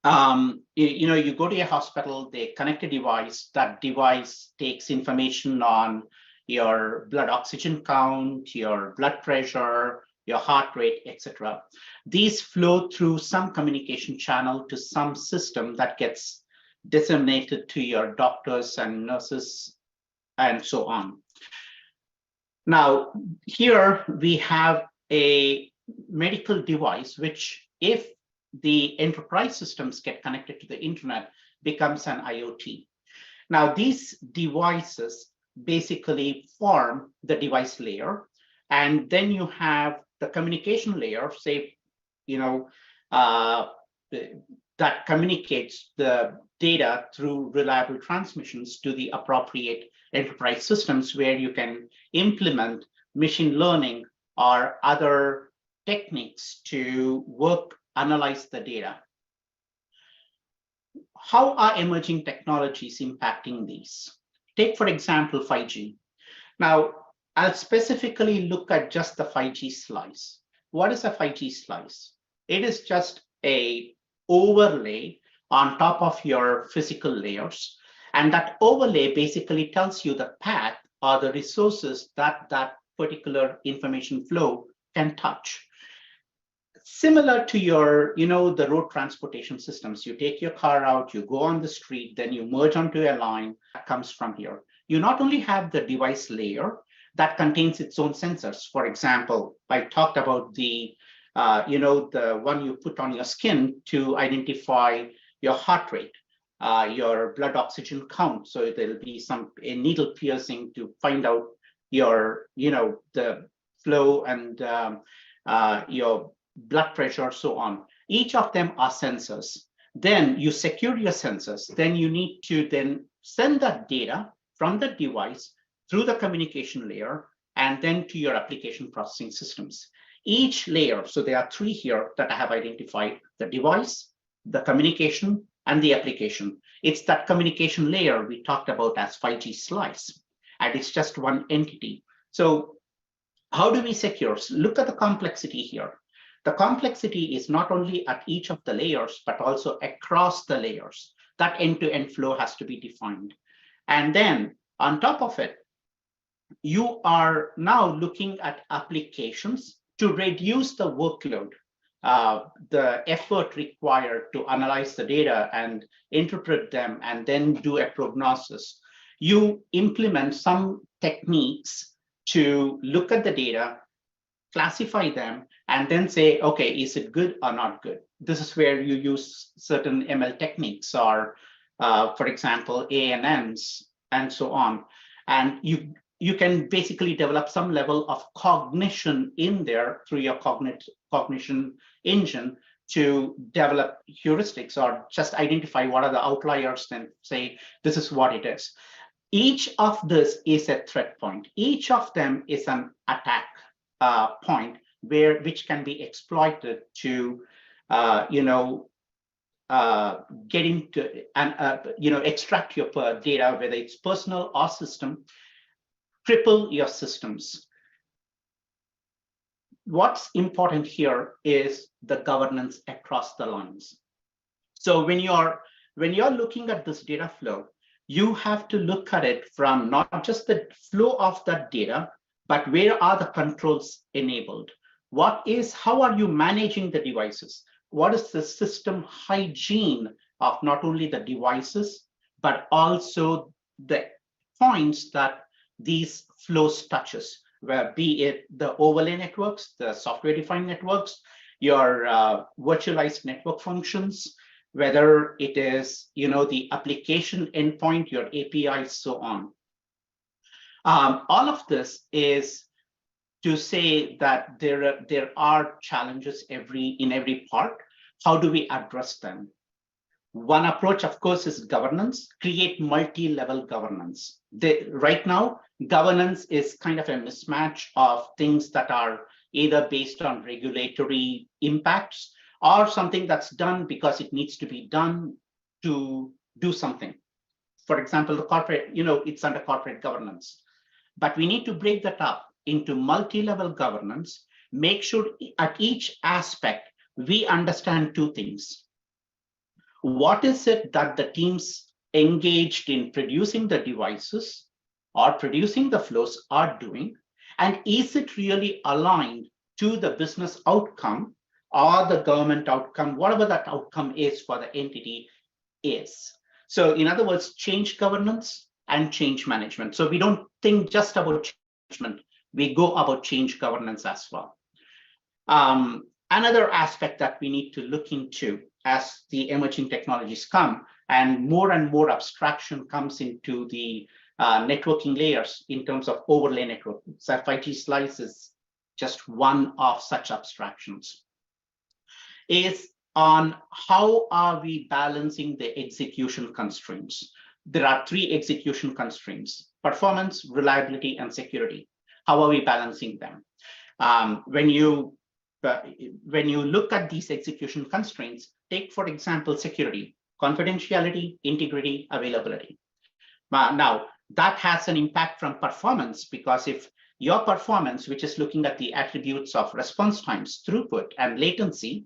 You go to a hospital, they connect a device. That device takes information on your blood oxygen count, your blood pressure, your heart rate, etc. These flow through some communication channel to some system that gets disseminated to your doctors and nurses and so on. Now, here we have a medical device, which, if the enterprise systems get connected to the internet, becomes an IoT. Now, these devices basically form the device layer, and then you have the communication layer, say, that communicates the data through reliable transmissions to the appropriate enterprise systems, where you can implement machine learning or other techniques to analyze the data. How are emerging technologies impacting these? Take, for example, 5G. Now, I'll specifically look at just the 5G slice. What is a 5G slice? It is just an overlay on top of your physical layers. And that overlay basically tells you the path or the resources that that particular information flow can touch. Similar to your, the road transportation systems. You take your car out, you go on the street, then you merge onto a line that comes from here. You not only have the device layer that contains its own sensors. For example, I talked about the one you put on your skin to identify your heart rate, your blood oxygen count. So there'll be a needle piercing to find out your, the flow and your blood pressure, so on. Each of them are sensors. Then you secure your sensors. Then you need to then send that data from the device through the communication layer and then to your application processing systems. Each layer, so there are three here that I have identified: the device, the communication, and the application. It's that communication layer we talked about as 5G slice, and it's just one entity. So how do we secure? Look at the complexity here. The complexity is not only at each of the layers, but also across the layers. That end-to-end flow has to be defined. And then on top of it, you are now looking at applications to reduce the workload, the effort required to analyze the data and interpret them and then do a prognosis. You implement some techniques to look at the data, classify them, and then say, okay, is it good or not good? This is where you use certain ML techniques or, for example, ANNs and so on. And you can basically develop some level of cognition in there through your cognition engine to develop heuristics or just identify what are the outliers, then say, this is what it is. Each of this is a threat point. Each of them is an attack point which can be exploited to, get into and extract your data, whether it's personal or system, cripple your systems. What's important here is the governance across the lines. So when you're looking at this data flow, you have to look at it from not just the flow of that data, but where are the controls enabled? How are you managing the devices? What is the system hygiene of not only the devices, but also the points that these flows touches, where be it the overlay networks, the software-defined networks, your virtualized network functions, whether it is the application endpoint, your APIs, so on. All of this is to say that there are challenges in every part. How do we address them? One approach, of course, is governance. Create multi-level governance. Right now, governance is kind of a mismatch of things that are either based on regulatory impacts or something that's done because it needs to be done to do something. For example, the corporate, it's under corporate governance. But we need to break that up into multi-level governance, make sure at each aspect, we understand two things. What is it that the teams engaged in producing the devices or producing the flows are doing? And is it really aligned to the business outcome or the government outcome, whatever that outcome is for the entity is? So in other words, change governance and change management. So we don't think just about change management, we go about change governance as well. Another aspect that we need to look into as the emerging technologies come and more abstraction comes into the networking layers in terms of overlay network. So 5G slice is just one of such abstractions, is on how are we balancing the execution constraints. There are three execution constraints: performance, reliability, and security. How are we balancing them? When you look at these execution constraints, take, for example, security, confidentiality, integrity, availability. Now, that has an impact from performance, because if your performance, which is looking at the attributes of response times, throughput, and latency,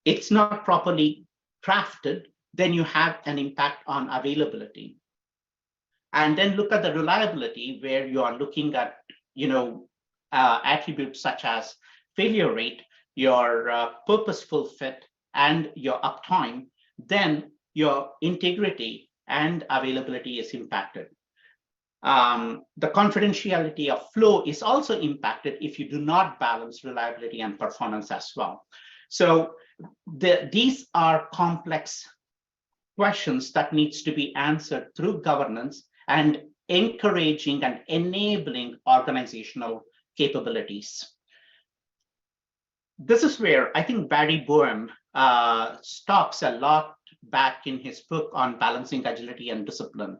it's not properly crafted, then you have an impact on availability. And then look at the reliability, where you are looking at attributes such as failure rate, your purposeful fit, and your uptime. Then your integrity and availability is impacted. The confidentiality of flow is also impacted if you do not balance reliability and performance as well. So these are complex questions that needs to be answered through governance and encouraging and enabling organizational capabilities. This is where I think Barry Boehm talks a lot back in his book on balancing agility and discipline.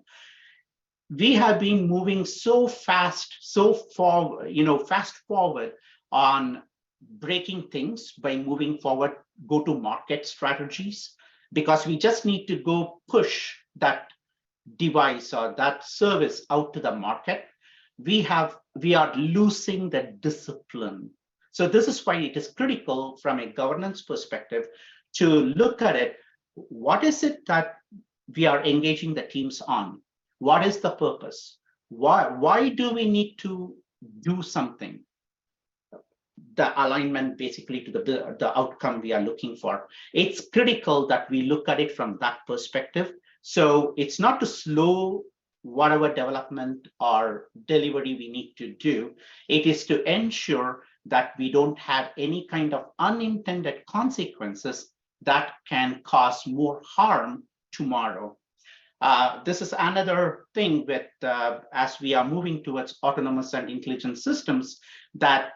We have been moving so fast, so fast forward on breaking things by moving forward go-to-market strategies, because we just need to go push that device or that service out to the market. We are losing the discipline. So this is why it is critical from a governance perspective to look at it. What is it that we are engaging the teams on? What is the purpose? Why do we need to do something? The alignment basically to the outcome we are looking for. It's critical that we look at it from that perspective. So it's not to slow whatever development or delivery we need to do. It is to ensure that we don't have any kind of unintended consequences that can cause more harm tomorrow. This is another thing with as we are moving towards autonomous and intelligent systems, that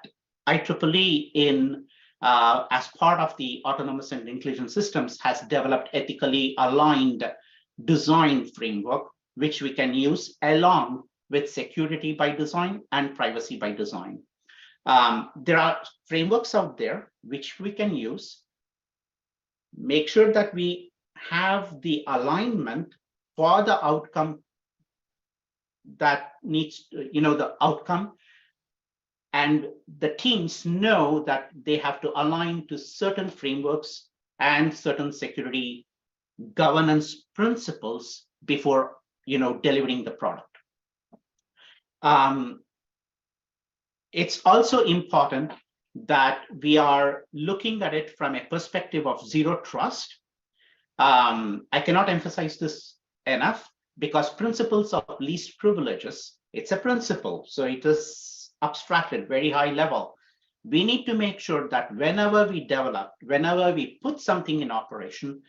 IEEE as part of the autonomous and intelligent systems has developed ethically aligned design framework, which we can use along with security by design and privacy by design. There are frameworks out there which we can use. Make sure that we have the alignment for the outcome that needs, the outcome, and the teams know that they have to align to certain frameworks and certain security governance principles before, delivering the product. It's also important that we are looking at it from a perspective of zero trust. I cannot emphasize this enough, because principles of least privileges, it's a principle, so it is abstracted very high level. We need to make sure that whenever we put something in operation,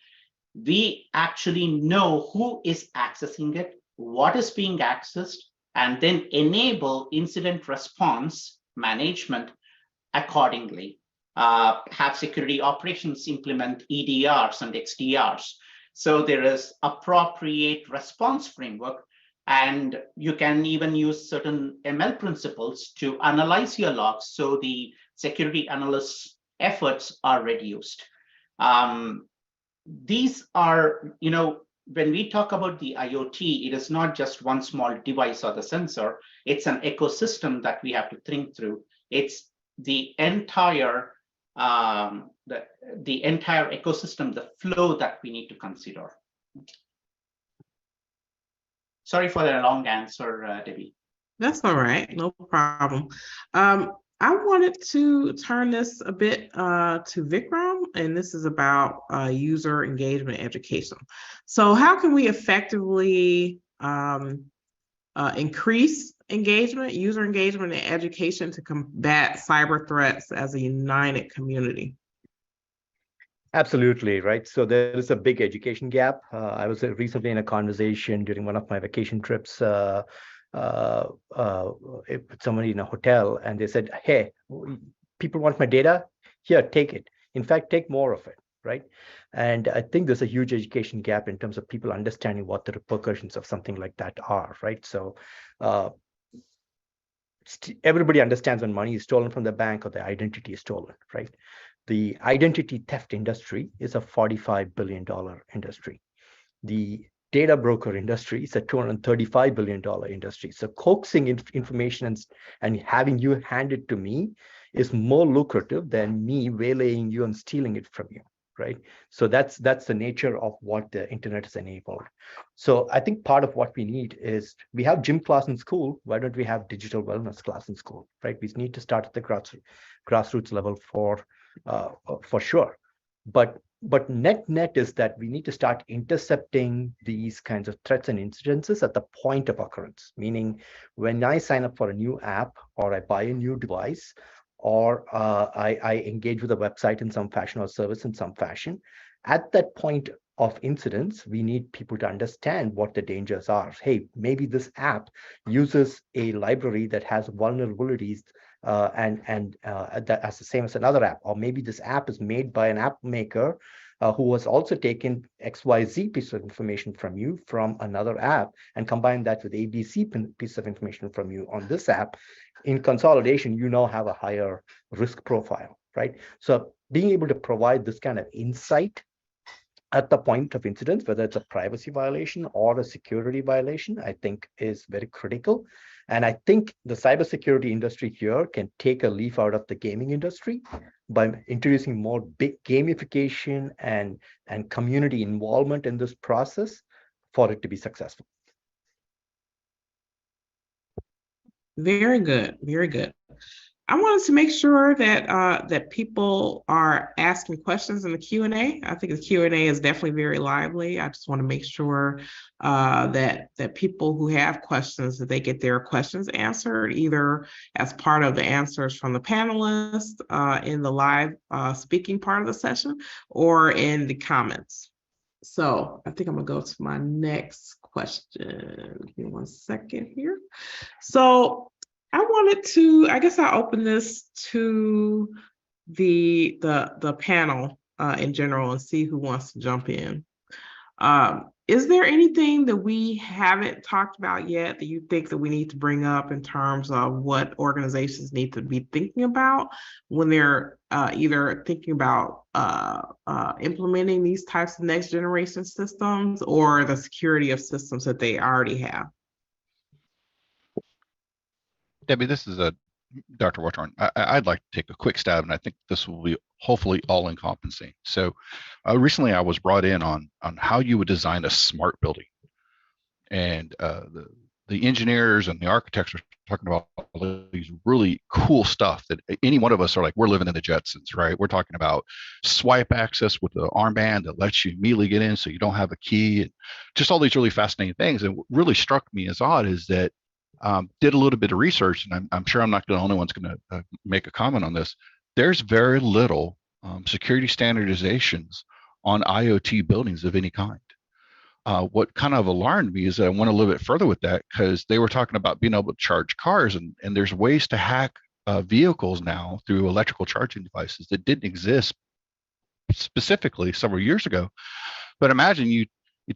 we actually know who is accessing it, what is being accessed, and then enable incident response management accordingly. Have security operations implement EDRs and XDRs. So there is appropriate response framework, and you can even use certain ML principles to analyze your logs, so the security analysts' efforts are reduced. These are, when we talk about the IoT, it is not just one small device or the sensor. It's an ecosystem that we have to think through. It's the entire the entire ecosystem, the flow that we need to consider. Sorry for the long answer, Debbie. That's all right, no problem. I wanted to turn this a bit to Vikram, and this is about user engagement education. So how can we effectively increase user engagement and education to combat cyber threats as a united community? Absolutely, right. So there is a big education gap. I was recently in a conversation during one of my vacation trips with somebody in a hotel, and they said, hey, people want my data, here, take it. In fact, take more of it, right? And I think there's a huge education gap in terms of people understanding what the repercussions of something like that are, right? So everybody understands when money is stolen from the bank or the identity is stolen, right? The identity theft industry is a $45 billion industry. The data broker industry is a $235 billion industry. So coaxing information and having you hand it to me is more lucrative than me waylaying you and stealing it from you, right? So that's the nature of what the internet has enabled. So I think part of what we need is, we have gym class in school. Why don't we have digital wellness class in school, right? We need to start at the grassroots level for sure. But net is that we need to start intercepting these kinds of threats and incidences at the point of occurrence, meaning when I sign up for a new app, or I buy a new device, or I engage with a website in some fashion or service in some fashion, at that point of incidents, we need people to understand what the dangers are. Hey, maybe this app uses a library that has vulnerabilities that as the same as another app, or maybe this app is made by an app maker who has also taken XYZ piece of information from you from another app and combined that with ABC piece of information from you on this app. In consolidation, you now have a higher risk profile, right? So being able to provide this kind of insight at the point of incidence, whether it's a privacy violation or a security violation, I think is very critical. And I think the cybersecurity industry here can take a leaf out of the gaming industry by introducing more big gamification and community involvement in this process for it to be successful. Very good, very good. I wanted to make sure that that people are asking questions in the Q&A. I think the Q&A is definitely very lively. I just want to make sure that people who have questions, that they get their questions answered, either as part of the answers from the panelists in the live speaking part of the session, or in the comments. So I think I'm gonna go to my next question. Give me 1 second here. So I wanted to, I guess I'll open this to the panel in general and see who wants to jump in. Is there anything that we haven't talked about yet that you think that we need to bring up in terms of what organizations need to be thinking about when they're either thinking about implementing these types of next generation systems or the security of systems that they already have? Debbie, this is Dr. Watron. I'd like to take a quick stab, and I think this will be hopefully all encompassing. So recently I was brought in on how you would design a smart building. And the engineers and the architects are talking about all these really cool stuff that any one of us are like, we're living in the Jetsons, right? We're talking about swipe access with the armband that lets you immediately get in so you don't have a key, and just all these really fascinating things. And what really struck me as odd is that did a little bit of research, and I'm sure I'm not the only one's going to make a comment on this. There's very little security standardizations on IoT buildings of any kind. What kind of alarmed me is that I went a little bit further with that, because they were talking about being able to charge cars, and there's ways to hack vehicles now through electrical charging devices that didn't exist specifically several years ago. But imagine you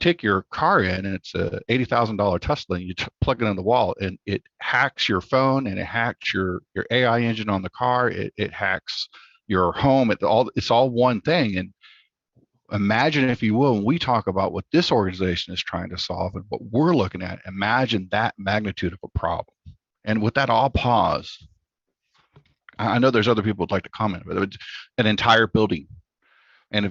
take your car in, and it's a $80,000 Tesla, and you plug it in the wall, and it hacks your phone, and it hacks your AI engine on the car. It hacks your home. It's all one thing. And imagine, if you will, when we talk about what this organization is trying to solve and what we're looking at, imagine that magnitude of a problem. And with that, I'll pause. I know there's other people who'd like to comment, but it's an entire building. And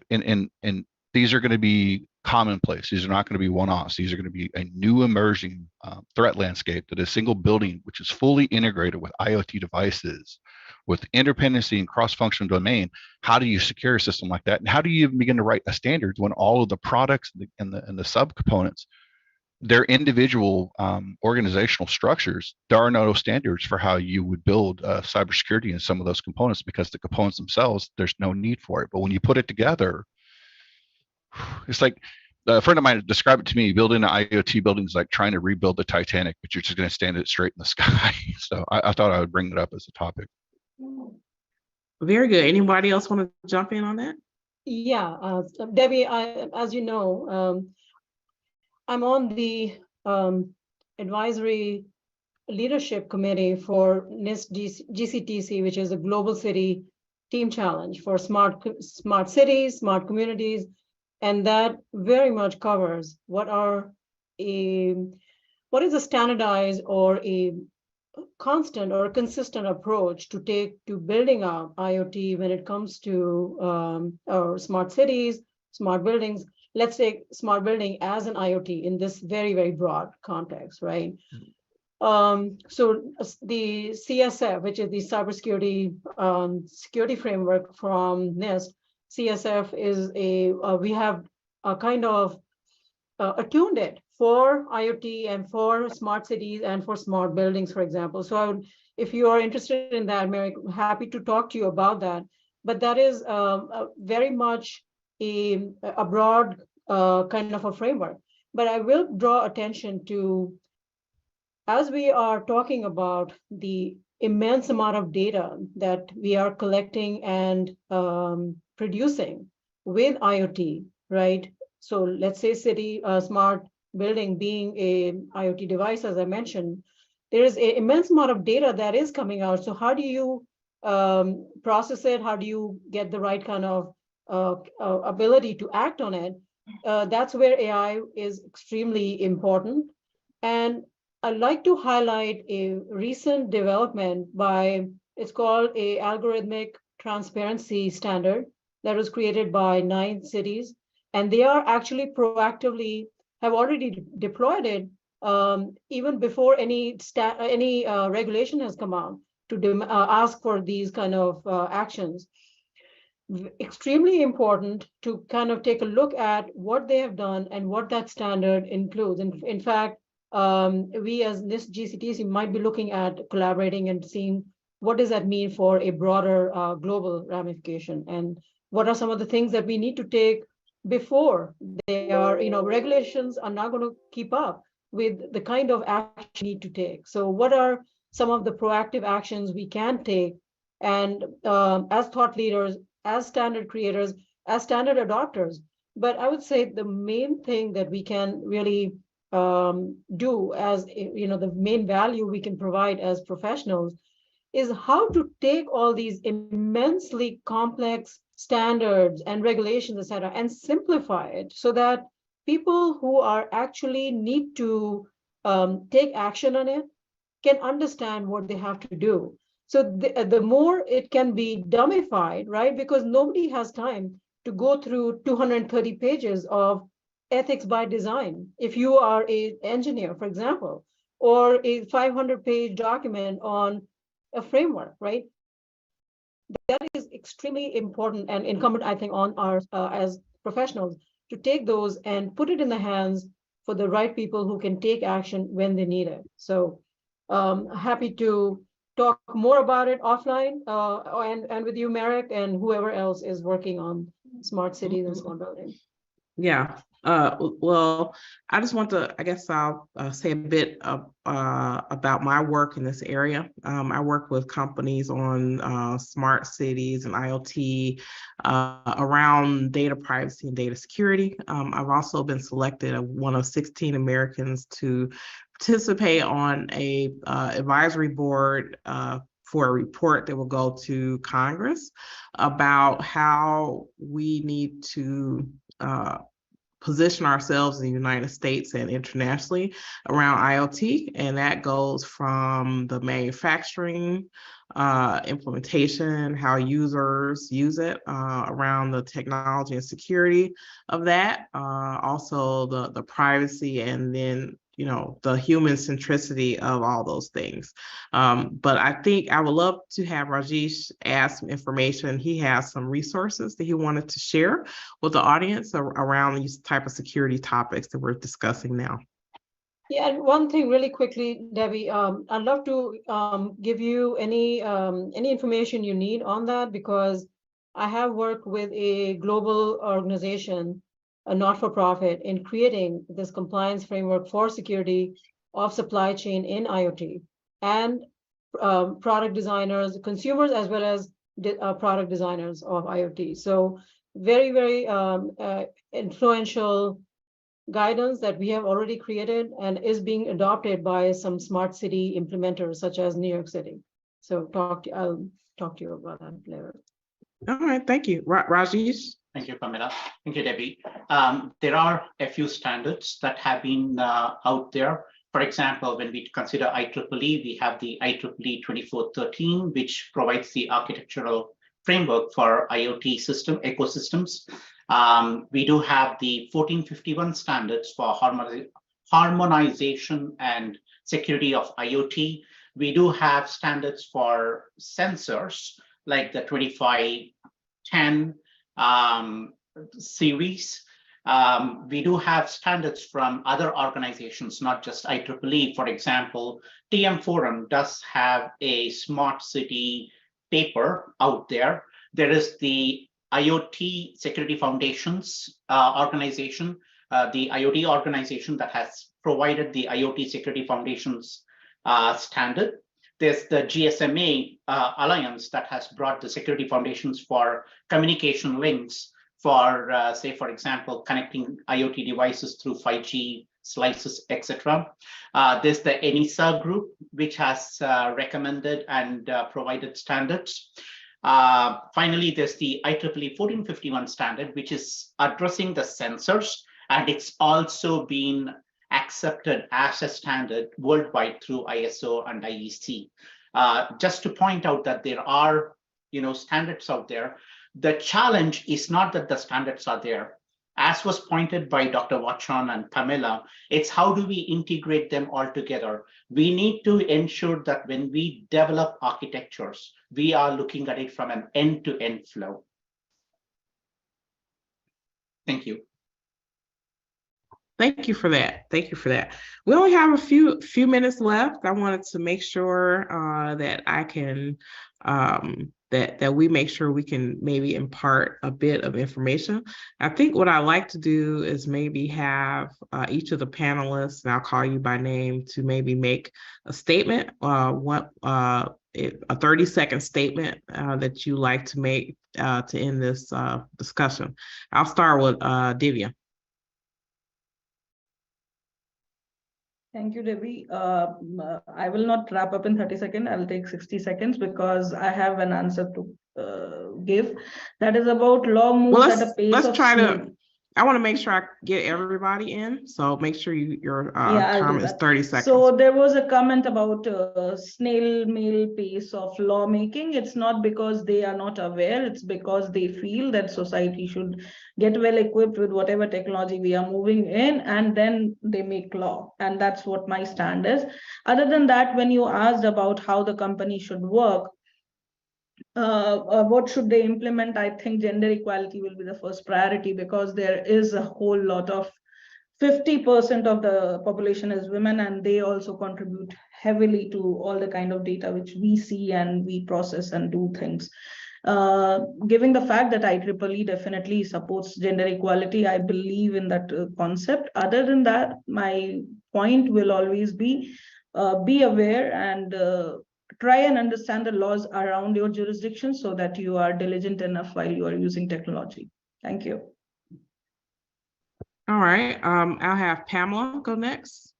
these are going to be commonplace. These are not going to be one-offs. These are going to be a new emerging threat landscape, that a single building, which is fully integrated with IoT devices, with interdependency and cross-functional domain. How do you secure a system like that? And how do you even begin to write a standard when all of the products and the subcomponents, their individual organizational structures, there are no standards for how you would build cybersecurity in some of those components, because the components themselves, there's no need for it. But when you put it together, it's like a friend of mine described it to me: building an IoT building is like trying to rebuild the Titanic, but you're just going to stand it straight in the sky. So I thought I would bring it up as a topic. Very good. Anybody else want to jump in on that? Yeah, Debbie, as you know, I'm on the advisory leadership committee for NIST GCTC, which is a global city team challenge for smart cities, smart communities, and that very much covers what is a standardized or a constant or a consistent approach to take to building up IoT when it comes to our smart cities, smart buildings. Let's take smart building as an IoT in this very, very broad context, right? So the CSF, which is the cybersecurity security framework from NIST, CSF is we have a kind of attuned it for IoT and for smart cities and for smart buildings, for example. So if you are interested in that, Mary, I'm happy to talk to you about that. But that is very much a broad kind of a framework. But I will draw attention to, as we are talking about the immense amount of data that we are collecting and producing with IoT, right? So let's say city smart building being a IoT device, as I mentioned, there is an immense amount of data that is coming out. So how do you process it? How do you get the right kind of ability to act on it? that's where AI is extremely important. And I'd like to highlight a recent development by, it's called a algorithmic transparency standard that was created by 9 cities. And they are actually proactively have already deployed it even before any regulation has come out to ask for these kind of actions. Extremely important to kind of take a look at what they have done and what that standard includes. And in fact, we as NIST GCTC might be looking at collaborating and seeing what does that mean for a broader global ramification, and what are some of the things that we need to take before they are, regulations are not going to keep up with the kind of action we need to take. So what are some of the proactive actions we can take? And as thought leaders, as standard creators, as standard adopters. But I would say the main thing that we can really do as, the main value we can provide as professionals is how to take all these immensely complex standards and regulations, et cetera, and simplify it so that people who are actually need to take action on it can understand what they have to do. So the more it can be dumbified, right? Because nobody has time to go through 230 pages of ethics by design. If you are an engineer, for example, or a 500-page document on a framework, right? That is extremely important and incumbent, I think, on our as professionals to take those and put it in the hands for the right people who can take action when they need it. So happy to talk more about it offline and with you, Merrick, and whoever else is working on smart cities and smart buildings. Yeah. Well, I just want to, I guess I'll say a bit about my work in this area. I work with companies on smart cities and IoT around data privacy and data security. I've also been selected as one of 16 Americans to participate on a advisory board for a report that will go to Congress about how we need to position ourselves in the United States and internationally around IoT. And that goes from the manufacturing, implementation, how users use it, around the technology and security of that, also the privacy, and then the human centricity of all those things. But I think I would love to have Rajesh add some information. He has some resources that he wanted to share with the audience around these type of security topics that we're discussing now. Yeah, and one thing really quickly, Debbie, I'd love to give you any information you need on that, because I have worked with a global organization, a not-for-profit, in creating this compliance framework for security of supply chain in IoT, and product designers, consumers, as well as product designers of IoT. So very, very influential guidance that we have already created and is being adopted by some smart city implementers such as New York City. So I'll talk to you about that later. All right, thank you. Rajesh? Thank you, Pamela. Thank you, Debbie. There are a few standards that have been out there. For example, when we consider IEEE, we have the IEEE 2413, which provides the architectural framework for IoT system ecosystems. We do have the 1451 standards for harmonization and security of IoT. We do have standards for sensors like the 2510 series. We do have standards from other organizations, not just IEEE. For example, TM Forum does have a smart city paper out there. There is the IoT Security Foundations organization, the IoT organization that has provided the IoT Security Foundations standard. There's the GSMA Alliance that has brought the security foundations for communication links for, say, for example, connecting IoT devices through 5G slices, etc. There's the ENISA group, which has recommended and provided standards. Finally, there's the IEEE 1451 standard, which is addressing the sensors, and it's also been accepted as a standard worldwide through ISO and IEC. Just to point out that there are, standards out there. The challenge is not that the standards are there. As was pointed by Dr. Watchon and Pamela, it's how do we integrate them all together? We need to ensure that when we develop architectures, we are looking at it from an end-to-end flow. Thank you. Thank you for that. Thank you for that. We only have a few minutes left. I wanted to make sure that I can that we make sure we can maybe impart a bit of information. I think what I like to do is maybe have each of the panelists, and I'll call you by name, to maybe make a statement, a 30-second statement that you like to make to end this discussion. I'll start with Divya. Thank you, Debbie. I will not wrap up in 30 seconds. I'll take 60 seconds because I have an answer to give. That is about law moves at a pace of snail. I want to make sure I get everybody in, so make sure your comment is 30 seconds. So there was a comment about snail mail pace of lawmaking. It's not because they are not aware, it's because they feel that society should get well equipped with whatever technology we are moving in, and then they make law. And that's what my stand is. Other than that, when you asked about how the company should work, what should they implement? I think gender equality will be the first priority, because there is a whole lot of 50% of the population is women, and they also contribute heavily to all the kind of data which we see and we process and do things. Given the fact that IEEE definitely supports gender equality, I believe in that concept. Other than that, my point will always be aware and try and understand the laws around your jurisdiction so that you are diligent enough while you are using technology. Thank you. All right, I'll have Pamela go next.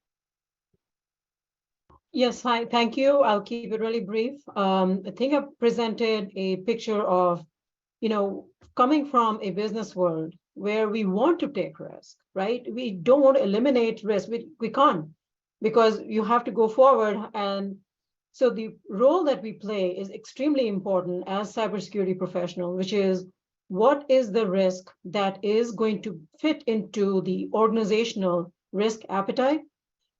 Yes, hi, thank you. I'll keep it really brief. I think I've presented a picture of, coming from a business world where we want to take risk, right? We don't want to eliminate risk. We can't, because you have to go forward. And so the role that we play is extremely important as cybersecurity professional, which is what is the risk that is going to fit into the organizational risk appetite,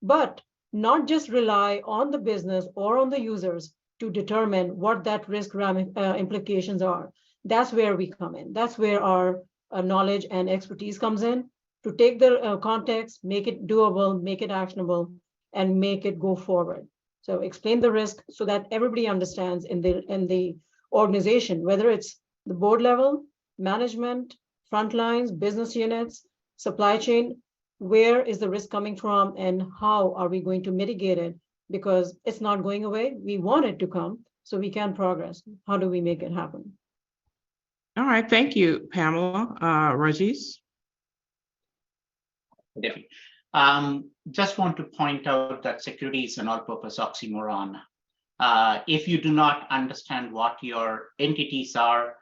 but not just rely on the business or on the users to determine what that risk implications are. That's where we come in. That's where our knowledge and expertise comes in, to take the context, make it doable, make it actionable, and make it go forward. So explain the risk so that everybody understands in the organization, whether it's the board level, management, front lines, business units, supply chain, where is the risk coming from and how are we going to mitigate it? Because it's not going away. We want it to come so we can progress. How do we make it happen? All right, thank you, Pamela. Rajesh? Definitely. Just want to point out that security is an all-purpose oxymoron. If you do not understand what your entities are,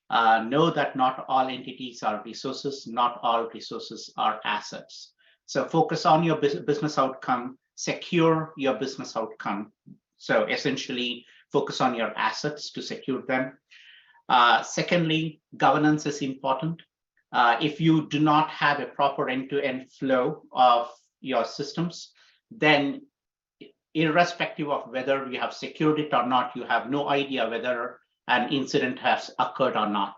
know that not all entities are resources, not all resources are assets. So focus on your business outcome, secure your business outcome. So essentially focus on your assets to secure them. Secondly, governance is important. If you do not have a proper end-to-end flow of your systems, then irrespective of whether you have secured it or not, you have no idea whether an incident has occurred or not.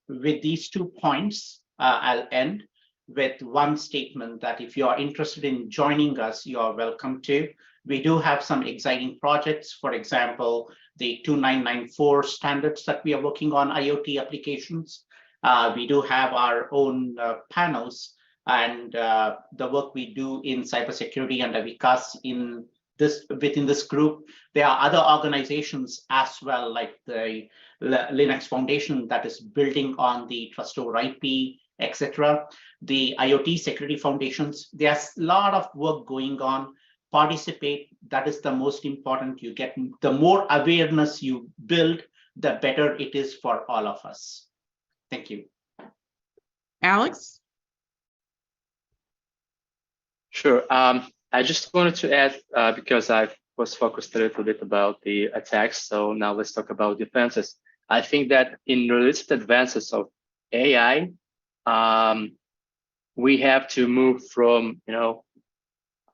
With these 2 points, I'll end with one statement that if you are interested in joining us, you are welcome to. We do have some exciting projects. For example, the 2994 standards that we are working on IoT applications. We do have our own panels, and the work we do in cybersecurity and Vikas within this group. There are other organizations as well, like the Linux Foundation that is building on the Trust over IP, etc. The IoT security foundations. There's a lot of work going on. Participate. That is the most important. You get the more awareness you build, the better it is for all of us. Thank you. Alex? Sure. I just wanted to add, because I was focused a little bit about the attacks, so now let's talk about defenses. I think that in related advances of AI, we have to move from,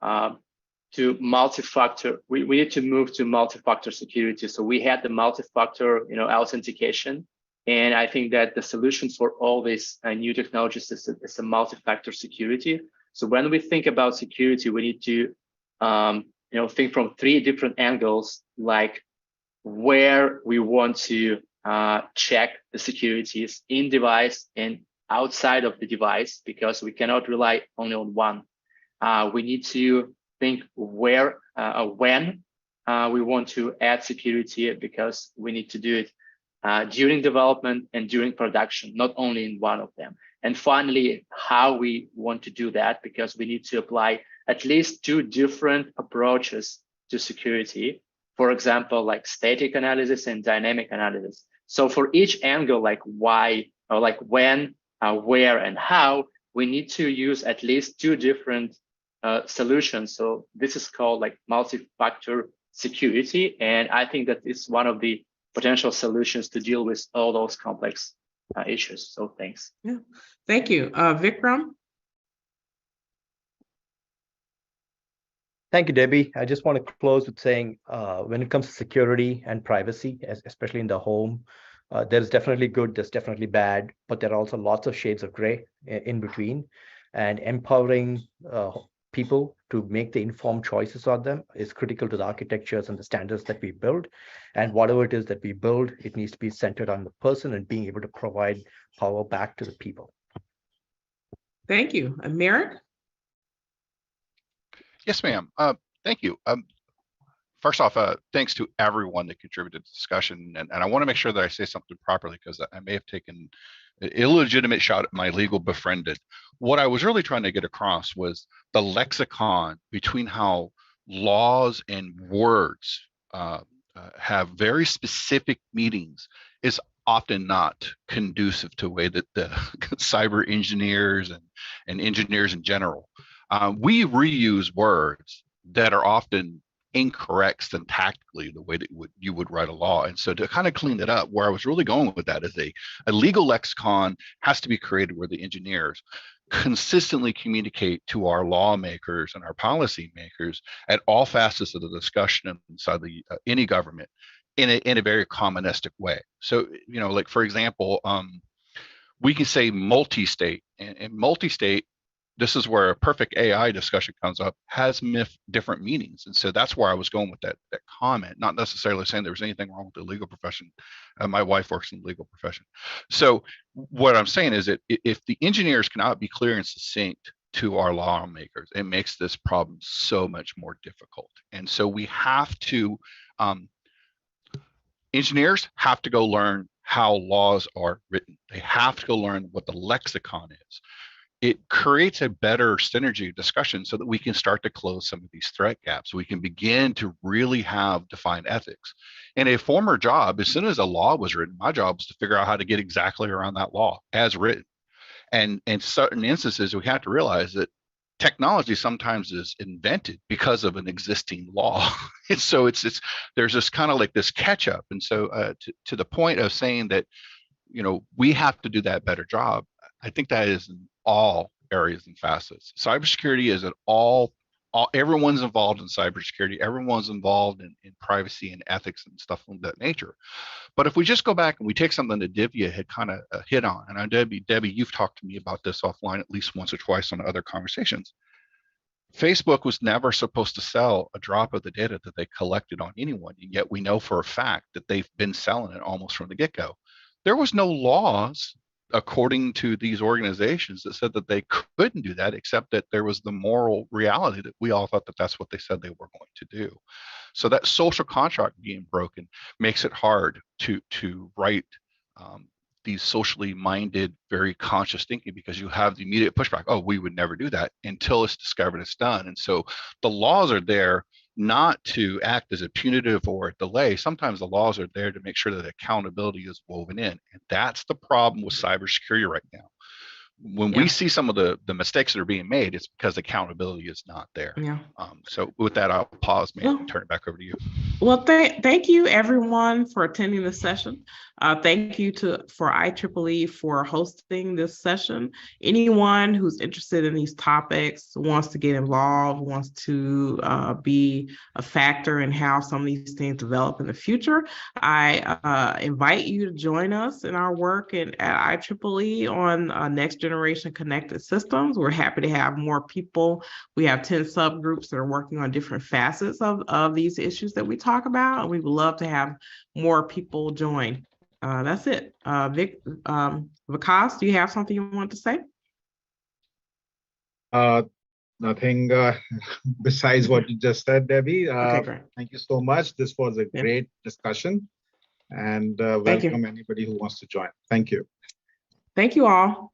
to multi-factor. We need to move to multi-factor security. So we had the multi-factor, authentication, and I think that the solution for all these new technologies is a multi-factor security. So when we think about security, we need to, think from 3 different angles, like where we want to check the securities in device and outside of the device, because we cannot rely only on one. We need to think where, when we want to add security, because we need to do it during development and during production, not only in one of them. And finally, how we want to do that, because we need to apply at least 2 different approaches to security. For example, like static analysis and dynamic analysis. So for each angle, like why, or like when, where, and how, we need to use at least 2 different solutions. So this is called like multi-factor security. And I think that is one of the potential solutions to deal with all those complex issues. So thanks. Yeah, thank you. Vikram? Thank you, Debbie. I just want to close with saying, when it comes to security and privacy, especially in the home, there's definitely good, there's definitely bad, but there are also lots of shades of gray in between. And empowering people to make the informed choices on them is critical to the architectures and the standards that we build. And whatever it is that we build, it needs to be centered on the person and being able to provide power back to the people. Thank you. Merrick? Yes, ma'am. Thank you. First off, thanks to everyone that contributed to the discussion. And I want to make sure that I say something properly, because I may have taken an illegitimate shot at my legal befriended. What I was really trying to get across was the lexicon between how laws and words have very specific meanings is often not conducive to the way that the cyber engineers and engineers in general. We reuse words that are often incorrect syntactically, the way that you would write a law. And so to kind of clean it up, where I was really going with that is a legal lexicon has to be created where the engineers consistently communicate to our lawmakers and our policy makers at all facets of the discussion inside any government in a very commonistic way. So, like for example, we can say multi-state, and multi-state, this is where a perfect AI discussion comes up, has different meanings. And so that's where I was going with that comment, not necessarily saying there was anything wrong with the legal profession. My wife works in the legal profession. So what I'm saying is that if the engineers cannot be clear and succinct to our lawmakers, it makes this problem so much more difficult. And so we have to, engineers have to go learn how laws are written. They have to go learn what the lexicon is. It creates a better synergy discussion so that we can start to close some of these threat gaps. We can begin to really have defined ethics. In a former job, as soon as a law was written, my job was to figure out how to get exactly around that law as written. And in certain instances, we have to realize that technology sometimes is invented because of an existing law. And so there's this kind of like this catch up. And so to the point of saying that, we have to do that better job, I think that is in all areas and facets. Cybersecurity is at everyone's involved in cybersecurity. Everyone's involved in privacy and ethics and stuff of that nature. But if we just go back and we take something that Divya had kind of hit on, and Debbie, you've talked to me about this offline at least once or twice on other conversations. Facebook was never supposed to sell a drop of the data that they collected on anyone, and yet we know for a fact that they've been selling it almost from the get-go. There was no laws according to these organizations that said that they couldn't do that, except that there was the moral reality that we all thought that that's what they said they were going to do. So that social contract being broken makes it hard to write these socially minded, very conscious thinking, because you have the immediate pushback. Oh, we would never do that until it's discovered it's done. And so the laws are there not to act as a punitive or a delay. Sometimes the laws are there to make sure that accountability is woven in. And that's the problem with cybersecurity right now. When we see some of the mistakes that are being made, it's because accountability is not there. Yeah. So with that, I'll pause, maybe, and turn it back over to you. Well, thank you everyone for attending this session. Thank you for IEEE for hosting this session. Anyone who's interested in these topics, wants to get involved, wants to be a factor in how some of these things develop in the future, I invite you to join us in our work at IEEE on next generation connected systems. We're happy to have more people. We have 10 subgroups that are working on different facets of these issues that we talk about, and we would love to have more people join. That's it. Vikas, do you have something you want to say? Nothing besides what you just said, Debbie. Okay, great. Thank you so much. This was a great discussion, and welcome anybody who wants to join. Thank you. Thank you all.